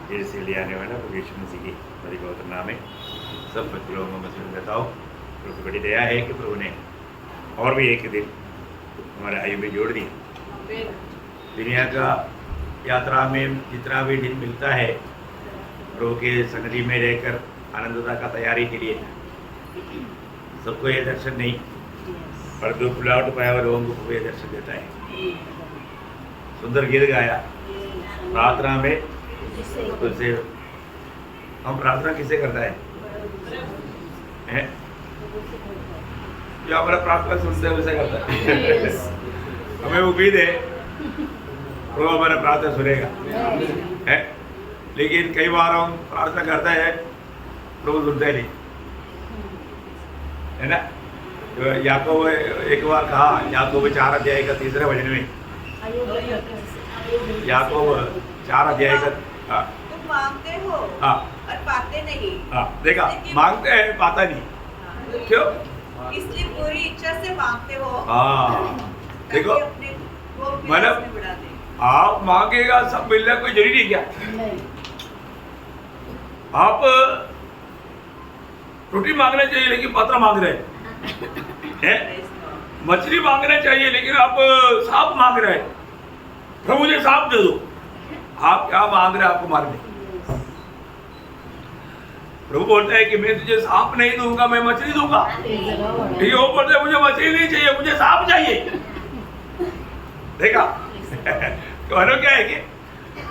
देर से ले आने वाला प्रभु यीशु मसीह की बड़ी बहुत नाम है। सब बच्चों को मसीह देता हूँ। प्रभु की बड़ी दया है कि प्रभु ने और भी एक दिन हमारे आयु में जोड़ दी। दुनिया का यात्रा में जितना भी दिन मिलता है प्रभु के सन्निधि में रहकर आनंदता का तैयारी के लिए सबको ये दर्शन नहीं, पर जो लौट पाया हुआ लोगों को ये दर्शन देता है। सुंदर गीत गाया प्रार्थना में। उससे हम प्रार्थना किसे करता है? जो हमारा प्रार्थना सुनते हैं उसे करता है। हमें उम्मीद है वो हमारा प्रार्थना सुनेगा है, लेकिन कई बार हम प्रार्थना करते हैं प्रभु सुनते नहीं है ना। तो याकूब एक बार कहा, याकूब 4 अध्याय का 3 वचन में, याकूब 4 अध्याय का तुम मांगते हो और पाते नहीं। देखा, मांगते हैं पाता नहीं। क्यों? इसलिए पूरी इच्छा से मांगते हो। देखो मतलब आप मांगेगा सब मिलना कोई जरूरी है क्या? आप रोटी मांगना चाहिए लेकिन पत्रा मांग रहे हैं, मछली मांगना चाहिए लेकिन आप सांप मांग रहे हैं। प्रभु मुझे सांप दे दो। आप क्या मांग रहे हैं? आपको मारने। प्रभु बोलता है कि मैं तुझे सांप नहीं दूंगा, मैं मछली दूंगा। ये वो बोलता है मुझे मछली नहीं चाहिए, मुझे सांप चाहिए। देखा कहना क्या है कि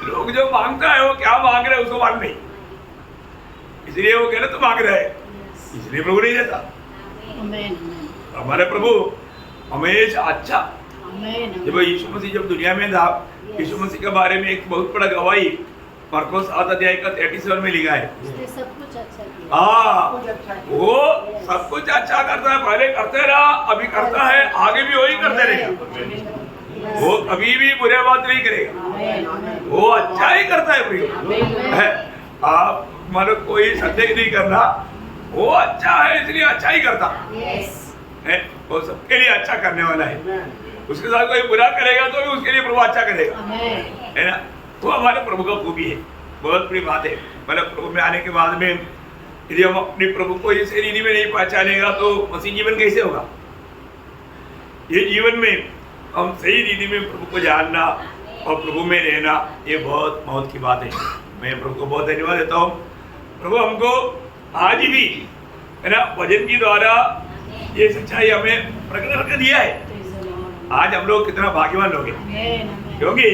लोग जो मांगता है वो क्या मांग रहे हैं उसको मालूम नहीं, इसलिए वो कह रहे तो मांग रहे हैं, इसलिए प्रभु नहीं देता। हमारे प्रभु हमेशा अच्छा। जब यीशु मसीह जब दुनिया में था, यीशु मसीह के बारे में एक बहुत बड़ा गवाही मरकुस 7 अध्याय का 37 में लिखा है। सब कुछ अच्छा किया। वो सब कुछ अच्छा करता है, पहले करते रहा, अभी करता है, आगे भी वही करते रहेगा। वो कभी भी बुरे बात नहीं करेगा, वो अच्छा ही करता है। प्रिय आप मानो कोई संदेह नहीं करना, वो अच्छा है इसलिए अच्छा ही करता है। वो सबके लिए अच्छा करने वाला है। उसके साथ कोई बुरा करेगा तो भी उसके लिए प्रभु अच्छा करेगा, है ना। तो हमारे प्रभु का खूबी है, बहुत बड़ी बात है। मतलब प्रभु में आने के बाद में यदि हम अपने प्रभु को इस रीति में नहीं पहचानेगा तो मसीह जीवन कैसे होगा? ये जीवन में हम सही रीति में प्रभु को जानना और प्रभु में रहना, ये बहुत मौत की बात है। मैं प्रभु को बहुत धन्यवाद देता हूँ। प्रभु हमको आज भी है ना वचन के द्वारा ये सच्चाई हमें प्रकट करके दिया है। आज हम लोग कितना भाग्यवान लोग हैं, क्योंकि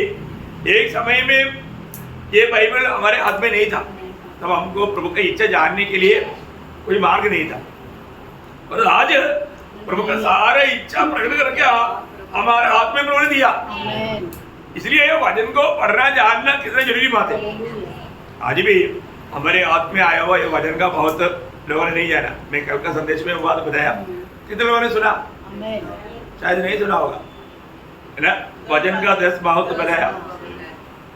एक समय में ये बाइबल हमारे हाथ में नहीं था, तब हमको प्रभु की इच्छा जानने के लिए कोई मार्ग नहीं था। और आज प्रभु का सारा इच्छा प्रकट करके हमारे हाथ में प्रभु ने दिया। इसलिए वचन को पढ़ना जानना कितना जरूरी बात है। आज भी हमारे हाथ में आया हुआ ये वचन का बहुत लोगों ने नहीं जाना। मैं कल का संदेश में बात बताया, कितने लोगों ने सुना? शायद नहीं सुना होगा, है ना। वचन का 10 महत्व बताया,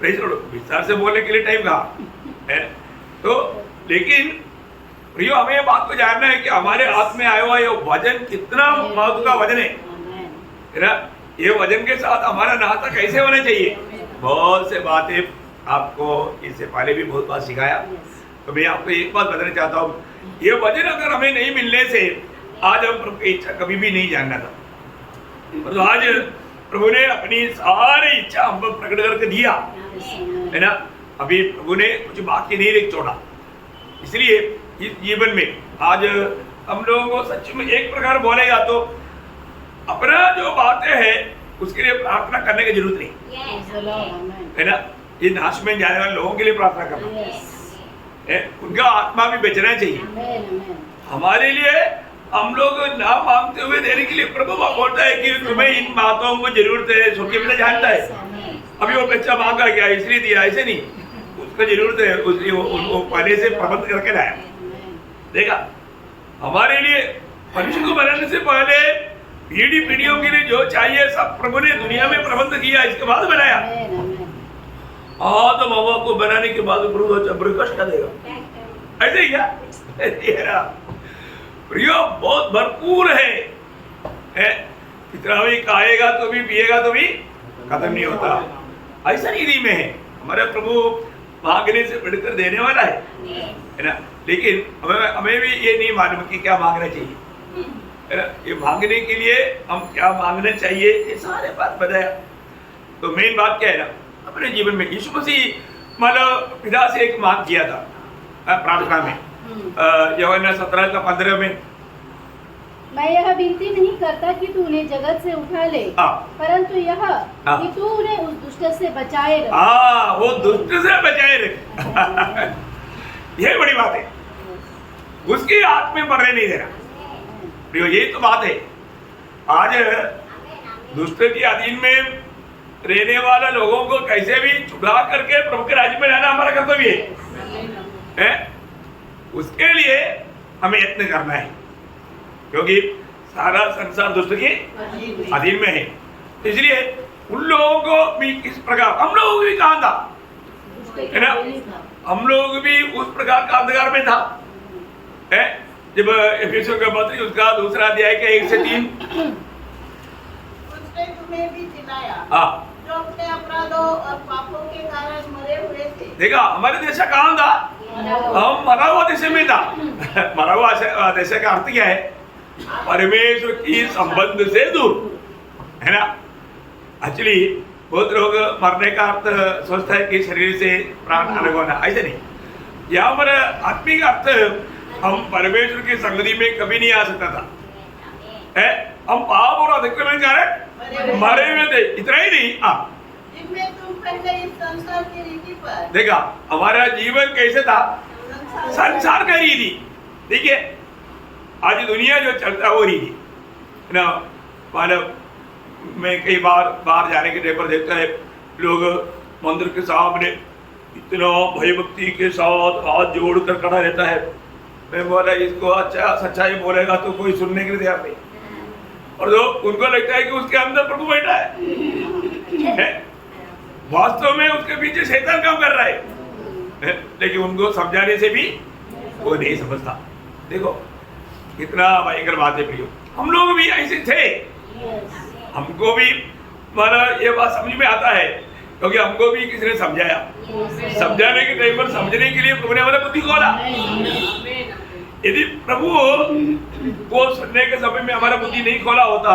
विस्तार से बोलने के लिए टाइम कहा है। तो लेकिन प्रियो हमें ये बात को जानना है कि हमारे हाथ में आया हुआ ये वचन कितना महत्व का वचन है ना। ये वचन के साथ हमारा नाता कैसे होना चाहिए, बहुत से बातें आपको इससे पहले भी बहुत बात सिखाया। तो मैं आपको एक बात बताना चाहता हूँ, ये वचन अगर हमें नहीं मिलने से आज हम प्रभु की इच्छा कभी भी नहीं जानना था। तो आज प्रभु ने अपनी सारी इच्छा हम पर प्रकट करके दिया, है ना। अभी प्रभु ने कुछ बाकी नहीं रख छोड़ा। इसलिए इस जीवन में आज हम लोगों को सच में एक प्रकार बोलेगा तो अपना जो बातें हैं उसके लिए प्रार्थना करने की जरूरत नहीं, है ना। ये नाश में जाने वाले लोगों के लिए प्रार्थना करना है, उनका आत्मा भी बचना चाहिए। हमारे लिए हम लोग ना मांगते हुए देने के लिए प्रभु बोलता है कि तुम्हें इन बातों को जरूरत है, सोच के जानता है। अभी वो बच्चा मांगा गया इसलिए दिया, ऐसे नहीं, उसको जरूरत है, उसलिए वो पहले से प्रबंध करके लाया। देखा, हमारे लिए मनुष्य को बनाने से पहले पीढ़ियों के लिए जो चाहिए सब प्रभु ने दुनिया में प्रबंध किया, इसके बाद बनाया। आदम हवा को बनाने के बाद प्रभु कष्ट कर देगा, ऐसे ही क्या? प्रियो बहुत भरपूर है, कितना भी खाएगा तो भी पिएगा तो भी खत्म नहीं होता। ऐसा रीति में है हमारे प्रभु मांगने से बढ़कर देने वाला है ना। लेकिन हमें भी ये नहीं मालूम कि क्या मांगना चाहिए, है ना। ये मांगने के लिए हम क्या मांगना चाहिए ये सारे बात बताया। तो मेन बात क्या है ना, अपने जीवन में यीशु मसीह मतलब पिता से एक मांग किया था प्रार्थना में, यूहन्ना 17:15 में, मैं यह विनती नहीं करता कि तू उन्हें जगत से उठा ले, परंतु यह कि तू उन्हें उस दुष्ट से बचाए रख। वो दुष्ट से बचाए रख। यही बड़ी बात है, उसकी हाथ में मरने नहीं देना। यही तो बात है। आज दुष्ट के अधीन में रहने वाले लोगों को कैसे भी छुड़ा करके प्रभु के राज्य में लाना हमारा कर्तव्य है। उसके लिए हमें यत्न करना है, क्योंकि सारा संसार दुष्ट के अधीन में है। इसलिए उन लोगों को भी किस प्रकार, हम लोग भी कहाँ था, है ना, हम लोग भी उस प्रकार का अंधकार में था। जब एफिसियों का पत्र उसका 2 अध्याय के 1 से 3, उसने तुम्हें भी जिलाया जो अपने अपराधों और पापों के कारण मरे हुए थे। देखा, हमारे देश कहाँ था, हम मरा हुआ देश में था। मरा हुआ देश का अर्थ क्या है, परमेश्वर की संबंध से दूर, है ना। एक्चुअली बहुत लोग मरने का अर्थ सोचता है कि शरीर से प्राण अलग होना, ऐसे नहीं। यहाँ पर आत्मिक अर्थ हम परमेश्वर की संगति में कभी नहीं आ सकता था। हम पाप और अतिक्रमण के कारण मरे हुए थे। इतना ही नहीं, जिनमें तुम पहले इस संसार की रीति पर, देखा हमारा जीवन कैसे था, संसार का रीति। देखिए आज दुनिया जो चलता वो रीति ना, मानव मैं कई बार बाहर जाने के टाइम पर देखता है लोग मंदिर के सामने इतना भयभक्ति के साथ हाथ जोड़कर खड़ा रहता है। मैं बोला इसको अच्छा सच्चाई बोलेगा तो कोई सुनने के लिए तैयार नहीं, और जो उनको लगता है कि उसके अंदर प्रभु बैठा है, वास्तव में उसके पीछे शैतान काम कर रहा है। लेकिन उनको समझाने से भी वो नहीं समझता। देखो कितना भयंकर बात है प्रियो, हम लोग भी ऐसे थे। हमको भी माना ये बात समझ में आता है, क्योंकि हमको भी किसी ने समझाया। समझाने के टाइम पर समझने के लिए प्रभु ने हमारा बुद्धि खोला। यदि प्रभु को सुनने के समय में हमारा बुद्धि नहीं खोला होता,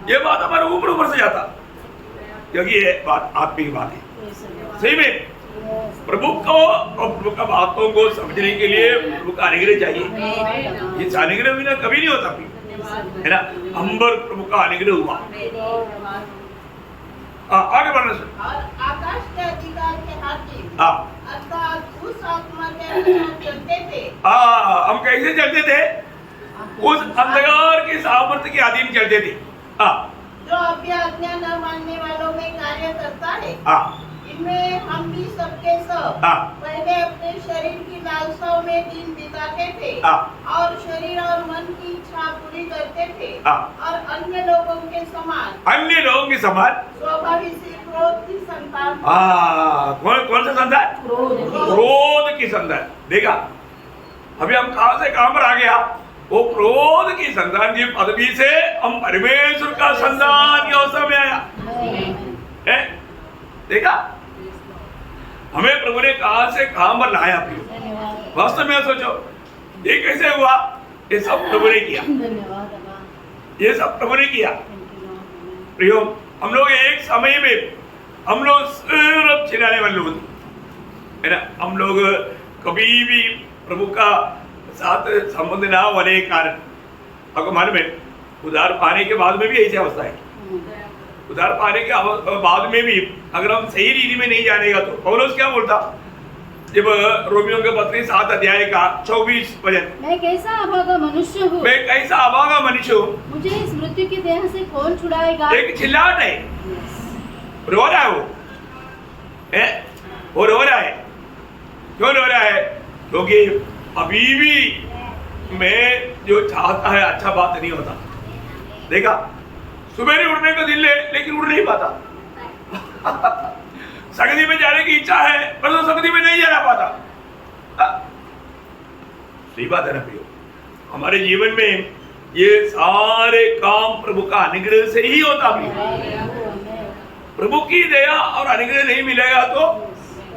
ये बात हमारे ऊपर से जाता, क्योंकि ये बात आत्मिक बात है। सही में प्रभु को और प्रभु का बातों को समझने के लिए प्रभु का अनुग्रह चाहिए। ये अनुग्रह बिना कभी नहीं होता, है ना। अंबर प्रभु का अनुग्रह हुआ। आगे बढ़ना सर। और आकाश के अधिकार के हाकिम अर्थात उस आत्मा के अनुसार चलते थे। हम कैसे चलते थे, उस अंधकार के सामर्थ्य के अधीन चलते थे। जो अभी आज्ञा न मानने वालों में कार्य करता है। इनमें हम भी सबके सब पहले अपने शरीर की लालसाओं में दिन बिताते थे और शरीर और मन की इच्छा पूरी करते थे और अन्य लोगों के समान स्वाभाविक से क्रोध की संतान। कौन सा संतान, क्रोध की संतान। देखा अभी हम कहां से कहां पर आ गया, वो क्रोध की संतान की पदवी से हम परमेश्वर का संतान की अवस्था में आया है। देखा हमें प्रभु ने कहां से कहां पर लाया। वास्तव में सोचो ये कैसे हुआ, ये सब प्रभु ने किया, ये सब प्रभु ने किया। प्रियो हम लोग एक समय में हम लोग सिर्फ चिल्लाने वाले लोग है ना। हम लोग कभी भी प्रभु का साथ संबंध ना होने के कारण, आपको मालूम है उधार पाने के बाद में भी ऐसी अवस्था है। उधार पाने के बाद में भी अगर हम सही रीति में नहीं जानेगा तो पौलुस क्या बोलता, जब रोमियों के पत्री 7 अध्याय का 24 वचन, मैं कैसा अभागा मनुष्य हूँ, मैं कैसा अभागा मनुष्य हूँ, मुझे इस मृत्यु की देह से कौन छुड़ाएगा। एक चिल्लाहट है, रो रहा है वो रो रहा है। क्यों रो रहा है, क्योंकि अभी भी मैं जो चाहता है अच्छा बात नहीं होता। देखा सुबह उठने का दिल है लेकिन उठ नहीं पाता। संगति में जाने की इच्छा है पर तो संगति में नहीं जाना पाता। सही बात है ना प्रियो, हमारे जीवन में ये सारे काम प्रभु का अनुग्रह से ही होता भी। प्रभु की दया और अनुग्रह नहीं मिलेगा तो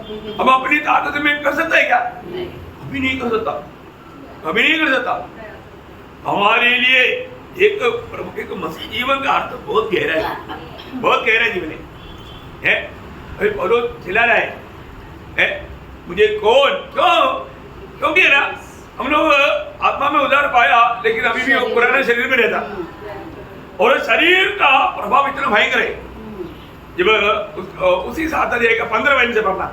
अब अपनी ताकत में कर सकता है क्या? कभी नहीं कर सकता, कभी नहीं कर सकता। हमारे लिए एक प्रभु के मसीह जीवन का अर्थ बहुत गहरा है, बहुत गहरा जीवन है। अभी पौलुस चिल्ला रहा है मुझे कौन, क्योंकि ना हम लोग आत्मा में उद्धार पाया, लेकिन अभी भी पुराने शरीर में रहता, और शरीर का प्रभाव इतना भयंकर है। जब उसी 7 अध्याय का 15 वचन से पढ़ना,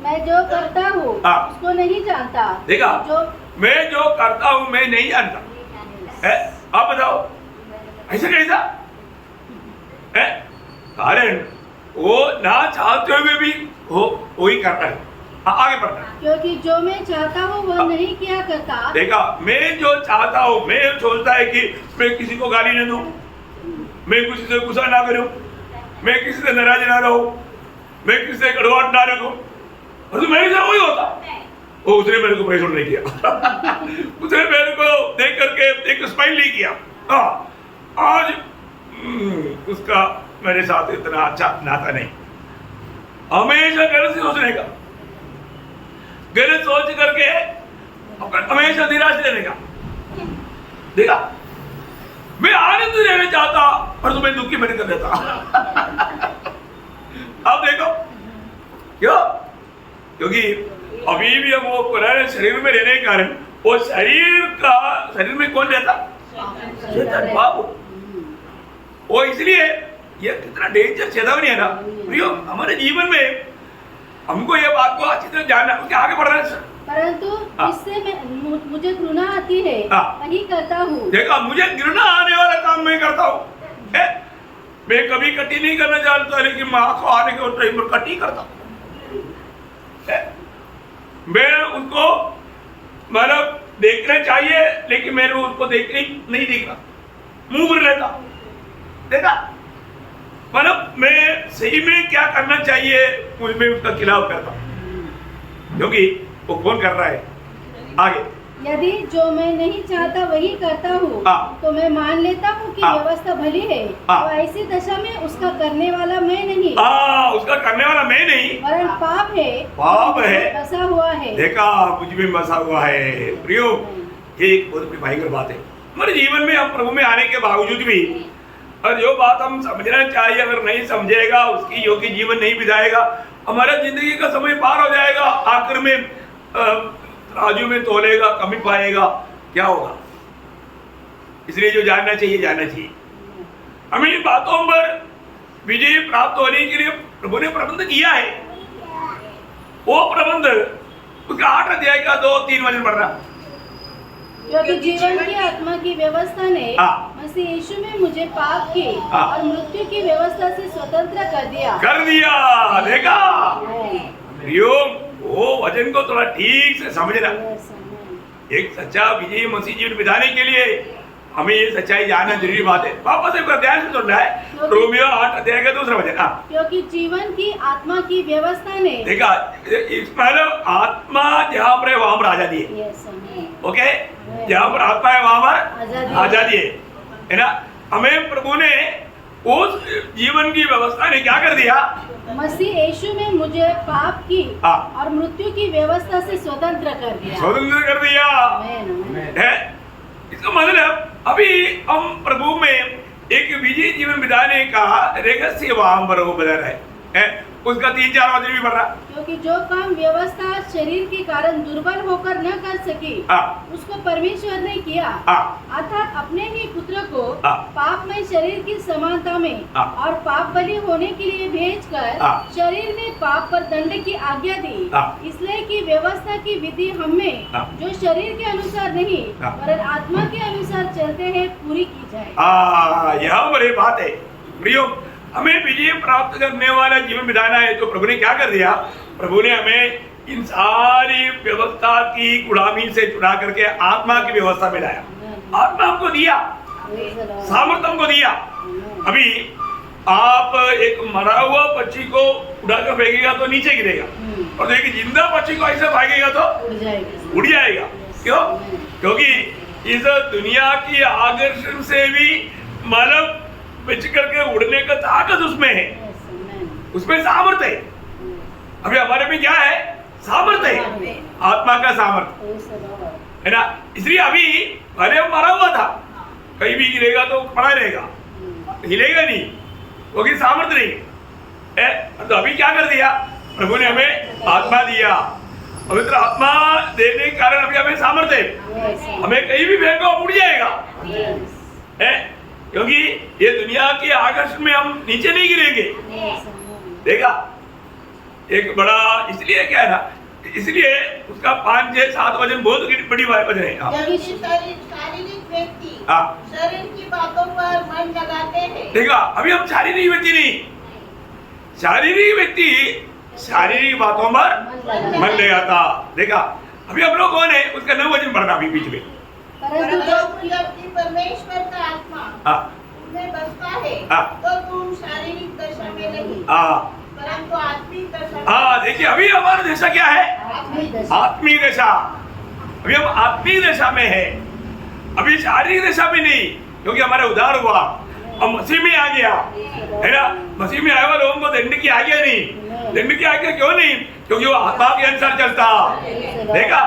मैं जो करता हूँ उसको नहीं जानता। देखा, जो मैं जो करता हूँ मैं नहीं जानता है। आप बताओ ऐसा कैसा है? कारण वो ना चाहते हुए भी वो ही करता है। आगे बढ़ना, क्योंकि जो मैं चाहता हूँ वो नहीं किया करता। देखा, मैं जो चाहता हूँ, मैं सोचता है कि मैं किसी को गाली न दूं, मैं किसी से गुस्सा ना करूं, मैं किसी से नाराज ना रहूं, मैं किसी से कड़वाहट ना रखूं, और तो मेरे साथ वही होता। वो उसने मेरे को प्रेशर नहीं किया उसने मेरे को देख करके एक स्माइल नहीं किया। आज उसका मेरे साथ इतना अच्छा नाता नहीं। हमेशा गलत सोचने का, गलत सोच करके हमेशा निराश रहने का। देखा, मैं आनंद रहना चाहता पर तुम्हें दुखी मैंने कर देता अब देखो क्यों? क्योंकि अभी भी हम वो पुराने शरीर में रहने के कारण वो शरीर में कौन रहता? बाबू। वो इसलिए ये कितना डेंजर चेतावनी है ना प्रियो हमारे जीवन में। हमको ये बात को अच्छी तरह जानना, उसके आगे बढ़ना है। परंतु इससे मुझे घृणा आती है, वही करता हूँ। देखा, मुझे घृणा आने वाला काम मैं करता हूँ। मैं कभी कटी नहीं करना चाहता, लेकिन मैं आंखों आने के टाइम पर कटी करता हूँ। मैं उसको मतलब देखना चाहिए, लेकिन मेरे उसको देखने नहीं देखना, मुंह पर लेता। देखा, मतलब मैं सही में क्या करना चाहिए उसमें उसका खिलाफ करता, क्योंकि वो कौन कर रहा है। आगे, यदि जो मैं नहीं चाहता वही करता हूँ तो मैं मान लेता हूँ कि व्यवस्था भली है, तो ऐसी दशा में उसका करने वाला मैं नहीं। उसका करने वाला मैं नहीं, वरन पाप है, बसा हुआ है। देखा, मुझ में बसा हुआ है। प्रियो, ये एक बहुत बड़ी भयंकर बात है हमारे जीवन में। हम प्रभु में आने के बावजूद भी, और जो बात हम समझना चाहिए अगर नहीं समझेगा, उसकी योग्य जीवन नहीं बिताएगा, हमारा जिंदगी का समय पार हो जाएगा। आखिर में राजू में तोलेगा, कमी पाएगा, क्या होगा? इसलिए जो जानना चाहिए जानना चाहिए। हमें इन बातों पर विजय प्राप्त होने के लिए प्रभु ने प्रबंध किया है। वो प्रबंध उसका 8 अध्याय का 2-3 वचन पढ़ रहा। क्योंकि जीवन की आत्मा की व्यवस्था ने मसीह यीशु में मुझे पाप की और मृत्यु की व्यवस्था से स्वतंत्र कर दिया। देखा, वो वचन को थोड़ा ठीक से समझना। एक सच्चा विजयी मसीह जीवन बिताने के लिए हमें ये सच्चाई जानना जरूरी बात है। वापस एक बार ध्यान से सुनना है। रोमियो 8 अध्याय का 2 वचन। क्योंकि जीवन की आत्मा की व्यवस्था ने, देखा, मतलब आत्मा जहाँ पर है वहां पर आजादी है। ओके, जहाँ पर आत्मा है वहां पर आजादी है ना। हमें प्रभु ने उस जीवन की व्यवस्था ने क्या कर दिया? मसीह यीशु में मुझे पाप की और मृत्यु की व्यवस्था से स्वतंत्र कर दिया। है इसका मतलब अभी हम प्रभु में एक विजयी जीवन बिताने का रहस्य वहां पर वो बता रहा है। उसका 3-4 वचन भी पढ़ रहा। क्योंकि जो काम व्यवस्था शरीर के कारण दुर्बल होकर न कर सकी, उसको परमेश्वर ने किया, अर्थात अपने ही पुत्र को पाप में शरीर की समानता में और पाप बलि होने के लिए भेजकर शरीर में पाप पर दंड की आज्ञा दी, इसलिए कि व्यवस्था की विधि हमें जो शरीर के अनुसार नहीं पर आत्मा के अनुसार चलते हैं पूरी की जाए। यह बड़ी बात है प्रियो। हमें विजय प्राप्त करने वाला जीवन बिताना है तो प्रभु ने क्या कर दिया? प्रभु ने हमें इन सारी व्यवस्था की गुलामी से छुड़ा करके आत्मा की व्यवस्था में लाया। आत्मा हमको दिया, सामर्थ्य हमको दिया। अभी आप एक मरा हुआ पक्षी को उड़ाकर फेंकेगा तो नीचे गिरेगा, और देखिए जिंदा पक्षी को ऐसे भागेगा तो उड़ जाएगा। क्यों? क्योंकि इस दुनिया की आकर्षण से भी मतलब बच करके उड़ने का ताकत उसमें है, उसमें सामर्थ्य है। अभी हमारे में क्या है? सामर्थ्य है, आत्मा का सामर्थ्य है ना। इसलिए अभी भले मरा हुआ था, कहीं भी गिरेगा तो पड़ा रहेगा, हिलेगा नहीं, क्योंकि सामर्थ्य नहीं है। तो अभी क्या कर दिया? प्रभु ने हमें आत्मा दिया, पवित्र आत्मा देने के कारण अभी हमें सामर्थ्य है, हमें कहीं भी फेंको उड़ जाएगा है, क्योंकि ये दुनिया के आकर्षण में हम नीचे नहीं गिरेंगे। देखा, एक बड़ा इसलिए क्या है ना, इसलिए उसका 5, 6, 7 वजन बहुत बड़ी वजन है। शारीरिक व्यक्ति शरीर की बातों पर मन लगाते हैं। देखा, अभी हम शारीरिक व्यक्ति नहीं, शारीरिक व्यक्ति शारीरिक बातों पर मन लगाता। देखा, अभी हम लोग कौन है? उसका 9 वजन बढ़ना अभी बीच में। जबकि परमेश्वर का आत्मा में बसता है तो तुम शारीरिक दशा में नहीं परंतु आत्मिक दशा। देखिए, अभी हमारा दशा क्या है? आत्मिक दशा। अभी हम आत्मिक दशा में है, अभी शारीरिक दशा में नहीं, क्योंकि हमारा उद्धार हुआ, हम मसीह में आ गया है ना। मसीह में आए हुए लोगों को दंड की आज्ञा नहीं, दंड की आज्ञा क्यों नहीं? क्योंकि वो आत्मा के अनुसार चलता। देखा,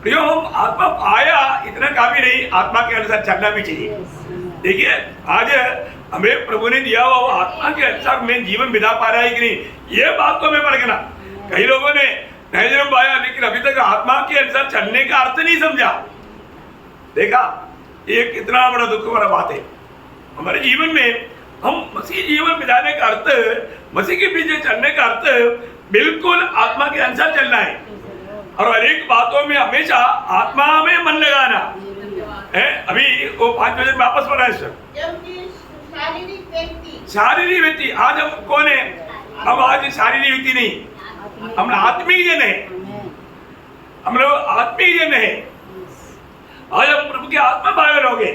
प्रियो, हम आत्मा पाया इतना काफी नहीं, आत्मा के अनुसार चलना भी चाहिए। देखिए, आज हमें प्रभु ने दिया हुआ आत्मा के अनुसार में जीवन बिता पा रहा है कि नहीं, ये बात को हमें परखना। कई लोगों ने नया जन्म पाया लेकिन अभी तक आत्मा के अनुसार चलने का अर्थ नहीं समझा। देखा, ये कितना बड़ा दुख भरा बात है। हमारे जीवन में हम मसीह जीवन बिताने का अर्थ, मसीह के पीछे चलने का अर्थ बिल्कुल आत्मा के अनुसार चलना है, और हर एक बातों में हमेशा आत्मा में मन लगाना है। अभी वो 5 वजन वापस पढ़ा है सर। शारीरिक व्यक्ति, आज हम कौन है? हम आज शारीरिक व्यक्ति नहीं, हम आत्मिक जन है, हम लोग आत्मिक जन है। आज हम प्रभु के आत्मा भाई हो गए,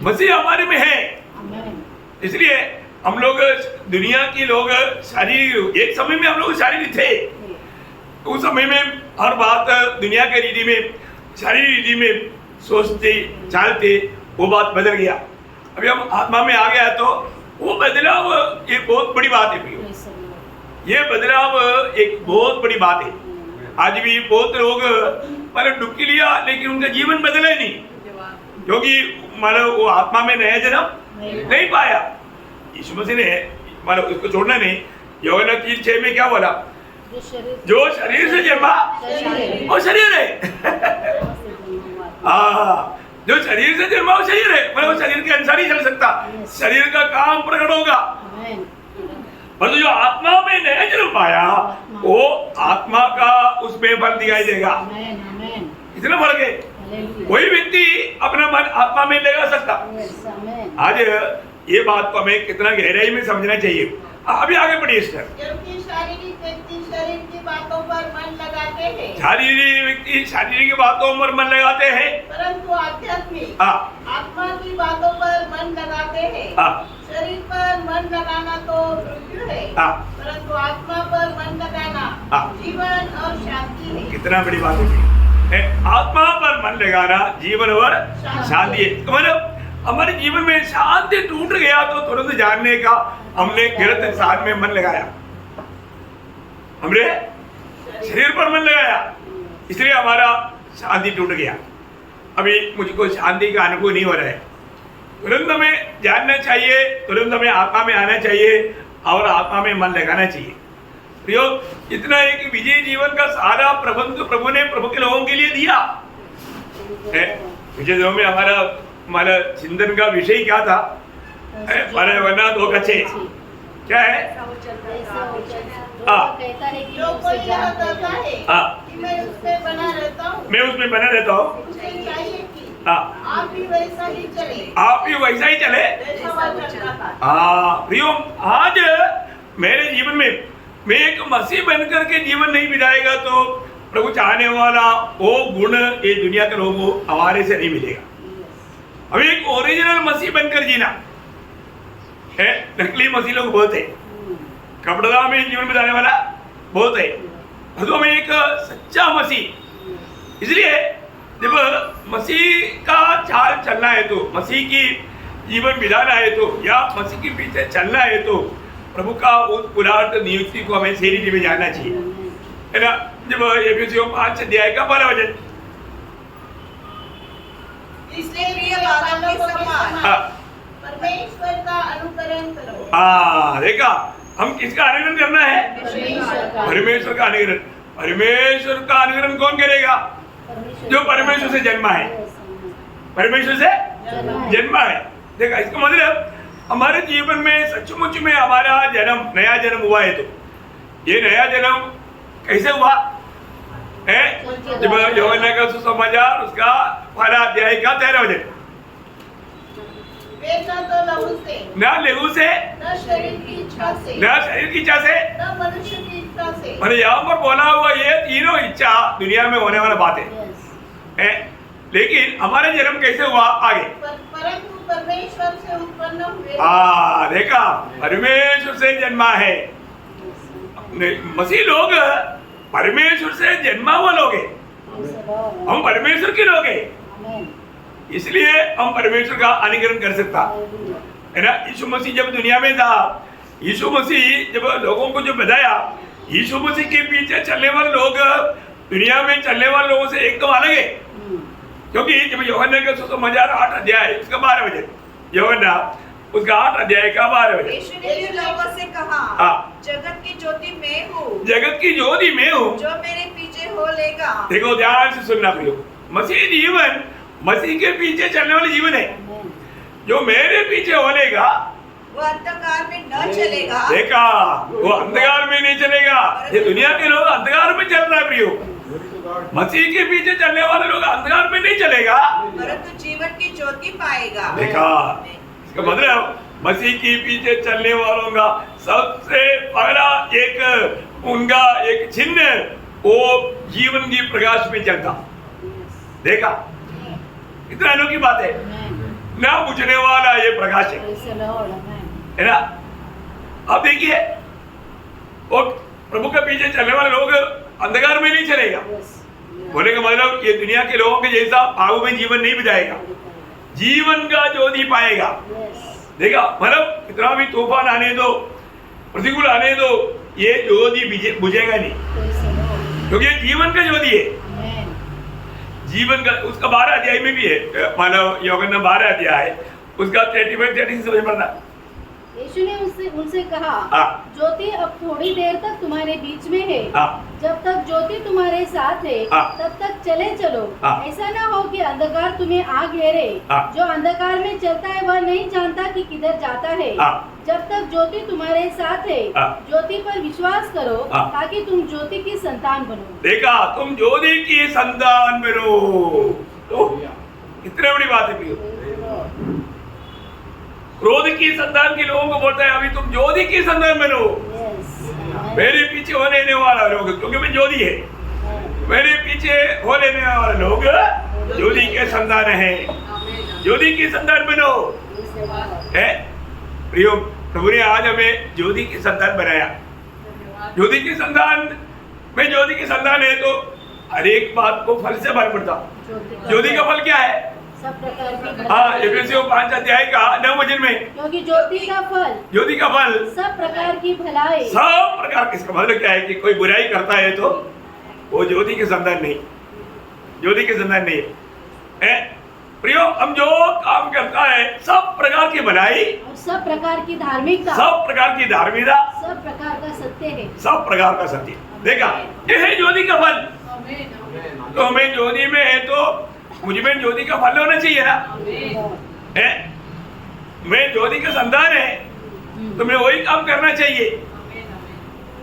मसीह हमारे में है। इसलिए हम लोग दुनिया के लोग शारीरिक, एक समय में हम लोग शारीरिक थे, उस समय में हर बात दुनिया के रीति में, शारीरिक रीति में सोचते चालते, वो बात बदल गया। अभी हम आत्मा में आ गया तो वो बदलाव एक बहुत बड़ी बात है। ये बदलाव एक बहुत बड़ी बात है। आज भी बहुत लोग मैंने डुबकी लिया लेकिन उनका जीवन बदला नहीं, क्योंकि मानो वो आत्मा में नया जन्म नहीं पाया। यीशु मसीह ने मानो उसको छोड़ना नहीं। यूहन्ना 3:6 में क्या बोला? जो शरीर से जन्मा वो शरीर है। जो शरीर से जन्मा वो शरीर है, मतलब वो शरीर के अनुसार ही चल सकता, शरीर का काम प्रकट होगा। पर जो आत्मा में नया जन्म पाया वो आत्मा का उसमें फल दिखाई देगा। इतना फर्क है। कोई व्यक्ति अपना मन आत्मा में लगा सकता। आज ये बात को हमें कितना गहराई में समझना चाहिए। अभी आगे बढ़िए सर। शारीरिक व्यक्ति शरीर की बातों पर मन लगाते हैं, शारीरिक व्यक्ति शारीरिक बातों पर मन लगाते हैं, परंतु आध्यात्मिक आत्मा की बातों पर मन लगाते हैं। शरीर पर मन लगाना तो मृत्यु है, परंतु आत्मा पर मन लगाना जीवन और शांति है। कितना बड़ी बात है। आत्मा पर मन लगाना जीवन और शांति है। मतलब हमारे जीवन में शांति टूट गया तो तुरंत जानने का हमने गलत इंसान में मन लगाया, हमने शरीर पर मन लगाया, इसलिए हमारा शांति टूट गया। अभी मुझको शांति का अनुभव नहीं हो रहा है। तुरंत हमें जानना चाहिए, तुरंत हमें आत्मा में आना चाहिए और आत्मा में मन लगाना चाहिए। प्रयोग इतना है कि विजय जीवन का सारा प्रबंध प्रभु ने प्रभु के लोगों के लिए दिया है। विजय जीवन में हमारा चिंतन का विषय क्या था? हमारे वरना 2 कच्चे क्या है? जो कोई यह कहता है कि मैं उसमें बना रहता हूँ, मैं उसमें बना रहता हूँ, उसे चाहिए कि आप भी वैसा ही चले, आप भी वैसा ही चले। प्रियो, आज मेरे जीवन में मैं एक मसीह बनकर के जीवन नहीं बिताएगा तो प्रभु चाहने वाला वो गुण ये दुनिया के लोगों हमारे से नहीं मिलेगा। अभी एक ओरिजिनल मसीह बनकर जीना है। नकली मसीह लोग बहुत है, कपड़ा में जीवन बिताने वाला बहुत है, तो हमें एक सच्चा मसीह। इसलिए जब मसीह का चाल चलना है तो, मसीह की जीवन बिताना है तो, या मसीह के पीछे चलना है तो प्रभु का उस पुराण नियुक्ति को हमें शरीर में जानना चाहिए, है ना। जब एफिसियों 5 अध्याय का 12 वचन, इसलिए प्रिय बालकों के समान परमेश्वर का अनुकरण करो। देखा, हम किसका अनुकरण करना है? परमेश्वर का अनुकरण। परमेश्वर का अनुकरण कौन करेगा? जो परमेश्वर से जन्मा है, परमेश्वर से जन्मा है। देखा, इसका मतलब हमारे जीवन में सचमुच में हमारा जन्म, नया जन्म हुआ है। तो ये नया जन्म कैसे हुआ है? जब यूहन्ना का सुसमाचार उसका 12 अध्याय का 13 वचन, वे न तो लहू से, ना लहू से, न शरीर की इच्छा से, ना शरीर की इच्छा से, न मनुष्य की इच्छा से। और यहाँ पर बोला हुआ ये तीनों इच्छा दुनिया में होने वाला बात है। लेकिन हमारा जन्म कैसे हुआ? आगे, परंतु परमेश्वर से उत्पन्न हुए। देखा, परमेश्वर से जन्मा है। मसीह लोग परमेश्वर से जन्मा हुआ लोग हैं, हम परमेश्वर के लोग हैं, इसलिए हम परमेश्वर का अनुकरण कर सकता है ना। यीशु मसीह जब दुनिया में था, यीशु मसीह जब लोगों को जो बताया, यीशु मसीह के पीछे चलने वाले लोग दुनिया में चलने वाले लोगों से एकदम अलग है। क्योंकि जब यूहन्ना का सुसमाचार 8 अध्याय उसका 12 वचन, यूहन्ना उसका 8 अध्याय का 12 वचन, यीशु ने भी लोगों से कहा, जगत की ज्योति मैं हूँ, जगत की ज्योति मैं हूँ, जो मेरे पीछे हो लेगा। देखो, ध्यान से सुनना प्रियो, मसीह जीवन मसीह के पीछे चलने वाले जीवन है। जो मेरे पीछे हो लेगा वो अंधकार में न चलेगा। देखा, वो अंधकार में नहीं चलेगा। ये दुनिया के लोग अंधकार में चल रहा है प्रियो, मसीह के पीछे चलने वाले लोग अंधकार में नहीं चलेगा, परंतु जीवन की ज्योति पाएगा। देखा, इसका मतलब मसीह के पीछे चलने वालों का सबसे पहला एक उनका एक चिन्ह, वो जीवन की प्रकाश में चलता। देखा, इतना अनोखी बात है ना, बुझने वाला ये प्रकाश है ना। अब देखिए, वो प्रभु के पीछे चलने वाले लोग अंधकार में नहीं चलेगा। बोले का मतलब ये दुनिया के लोगों के जैसा पागु में जीवन नहीं बिताएगा, जीवन का ज्योति पाएगा। देखा, मतलब कितना भी तूफान आने दो, प्रतिकूल आने दो, ये ज्योति बुझेगा नहीं, क्योंकि ये जीवन का ज्योति है। जीवन का उसका 12 अध्याय में भी है, मानव यूहन्ना 12 अध्याय उसका 35-36 समझ पड़ना। यीशु ने उनसे कहा, ज्योति अब थोड़ी देर तक तुम्हारे बीच में है, जब तक ज्योति तुम्हारे साथ है तब तक चले चलो। ऐसा ना हो कि अंधकार तुम्हें आ घेरे। जो अंधकार में चलता है वह नहीं जानता कि किधर जाता है। जब तक ज्योति तुम्हारे साथ है, ज्योति पर विश्वास करो ताकि तुम ज्योति की संतान बनो। देखा, तुम ज्योति की संतान बनो, तो कितनी बड़ी बात है प्रियो। क्रोध की संतान के लोगों को बोलता है अभी तुम ज्योति की संतान बनो। मेरे पीछे हो लेने वाला लोग, क्योंकि मैं ज्योति है, मेरे पीछे हो लेने वाले लोग ज्योति के संतान है, ज्योति की संतान बनो। है प्रियो, प्रभु ने आज हमें ज्योति की संतान बनाया। ज्योति की संतान में, ज्योति की संतान है तो हर एक बात को फल से फल पड़ता। ज्योति का फल क्या है? सब प्रकार की एफिसियों 5 अध्याय का 9 वचन में, क्योंकि ज्योति का फल, ज्योति का फल सब प्रकार की भलाई, सब प्रकार। इसका मतलब क्या है कि कोई बुराई करता है तो वो ज्योति के संतान नहीं, ज्योति के संतान नहीं है। प्रियो, हम जो काम करता है सब प्रकार की भलाई और सब प्रकार की धार्मिकता, सब प्रकार की धार्मिकता, सब प्रकार का सत्य है, सब प्रकार का सत्य। देखा, ये है ज्योति का फल। तो हमें ज्योति में है तो मुझ में ज्योति का फल होना चाहिए ना। है, मैं ज्योति का संतान है तो मैं वही काम करना चाहिए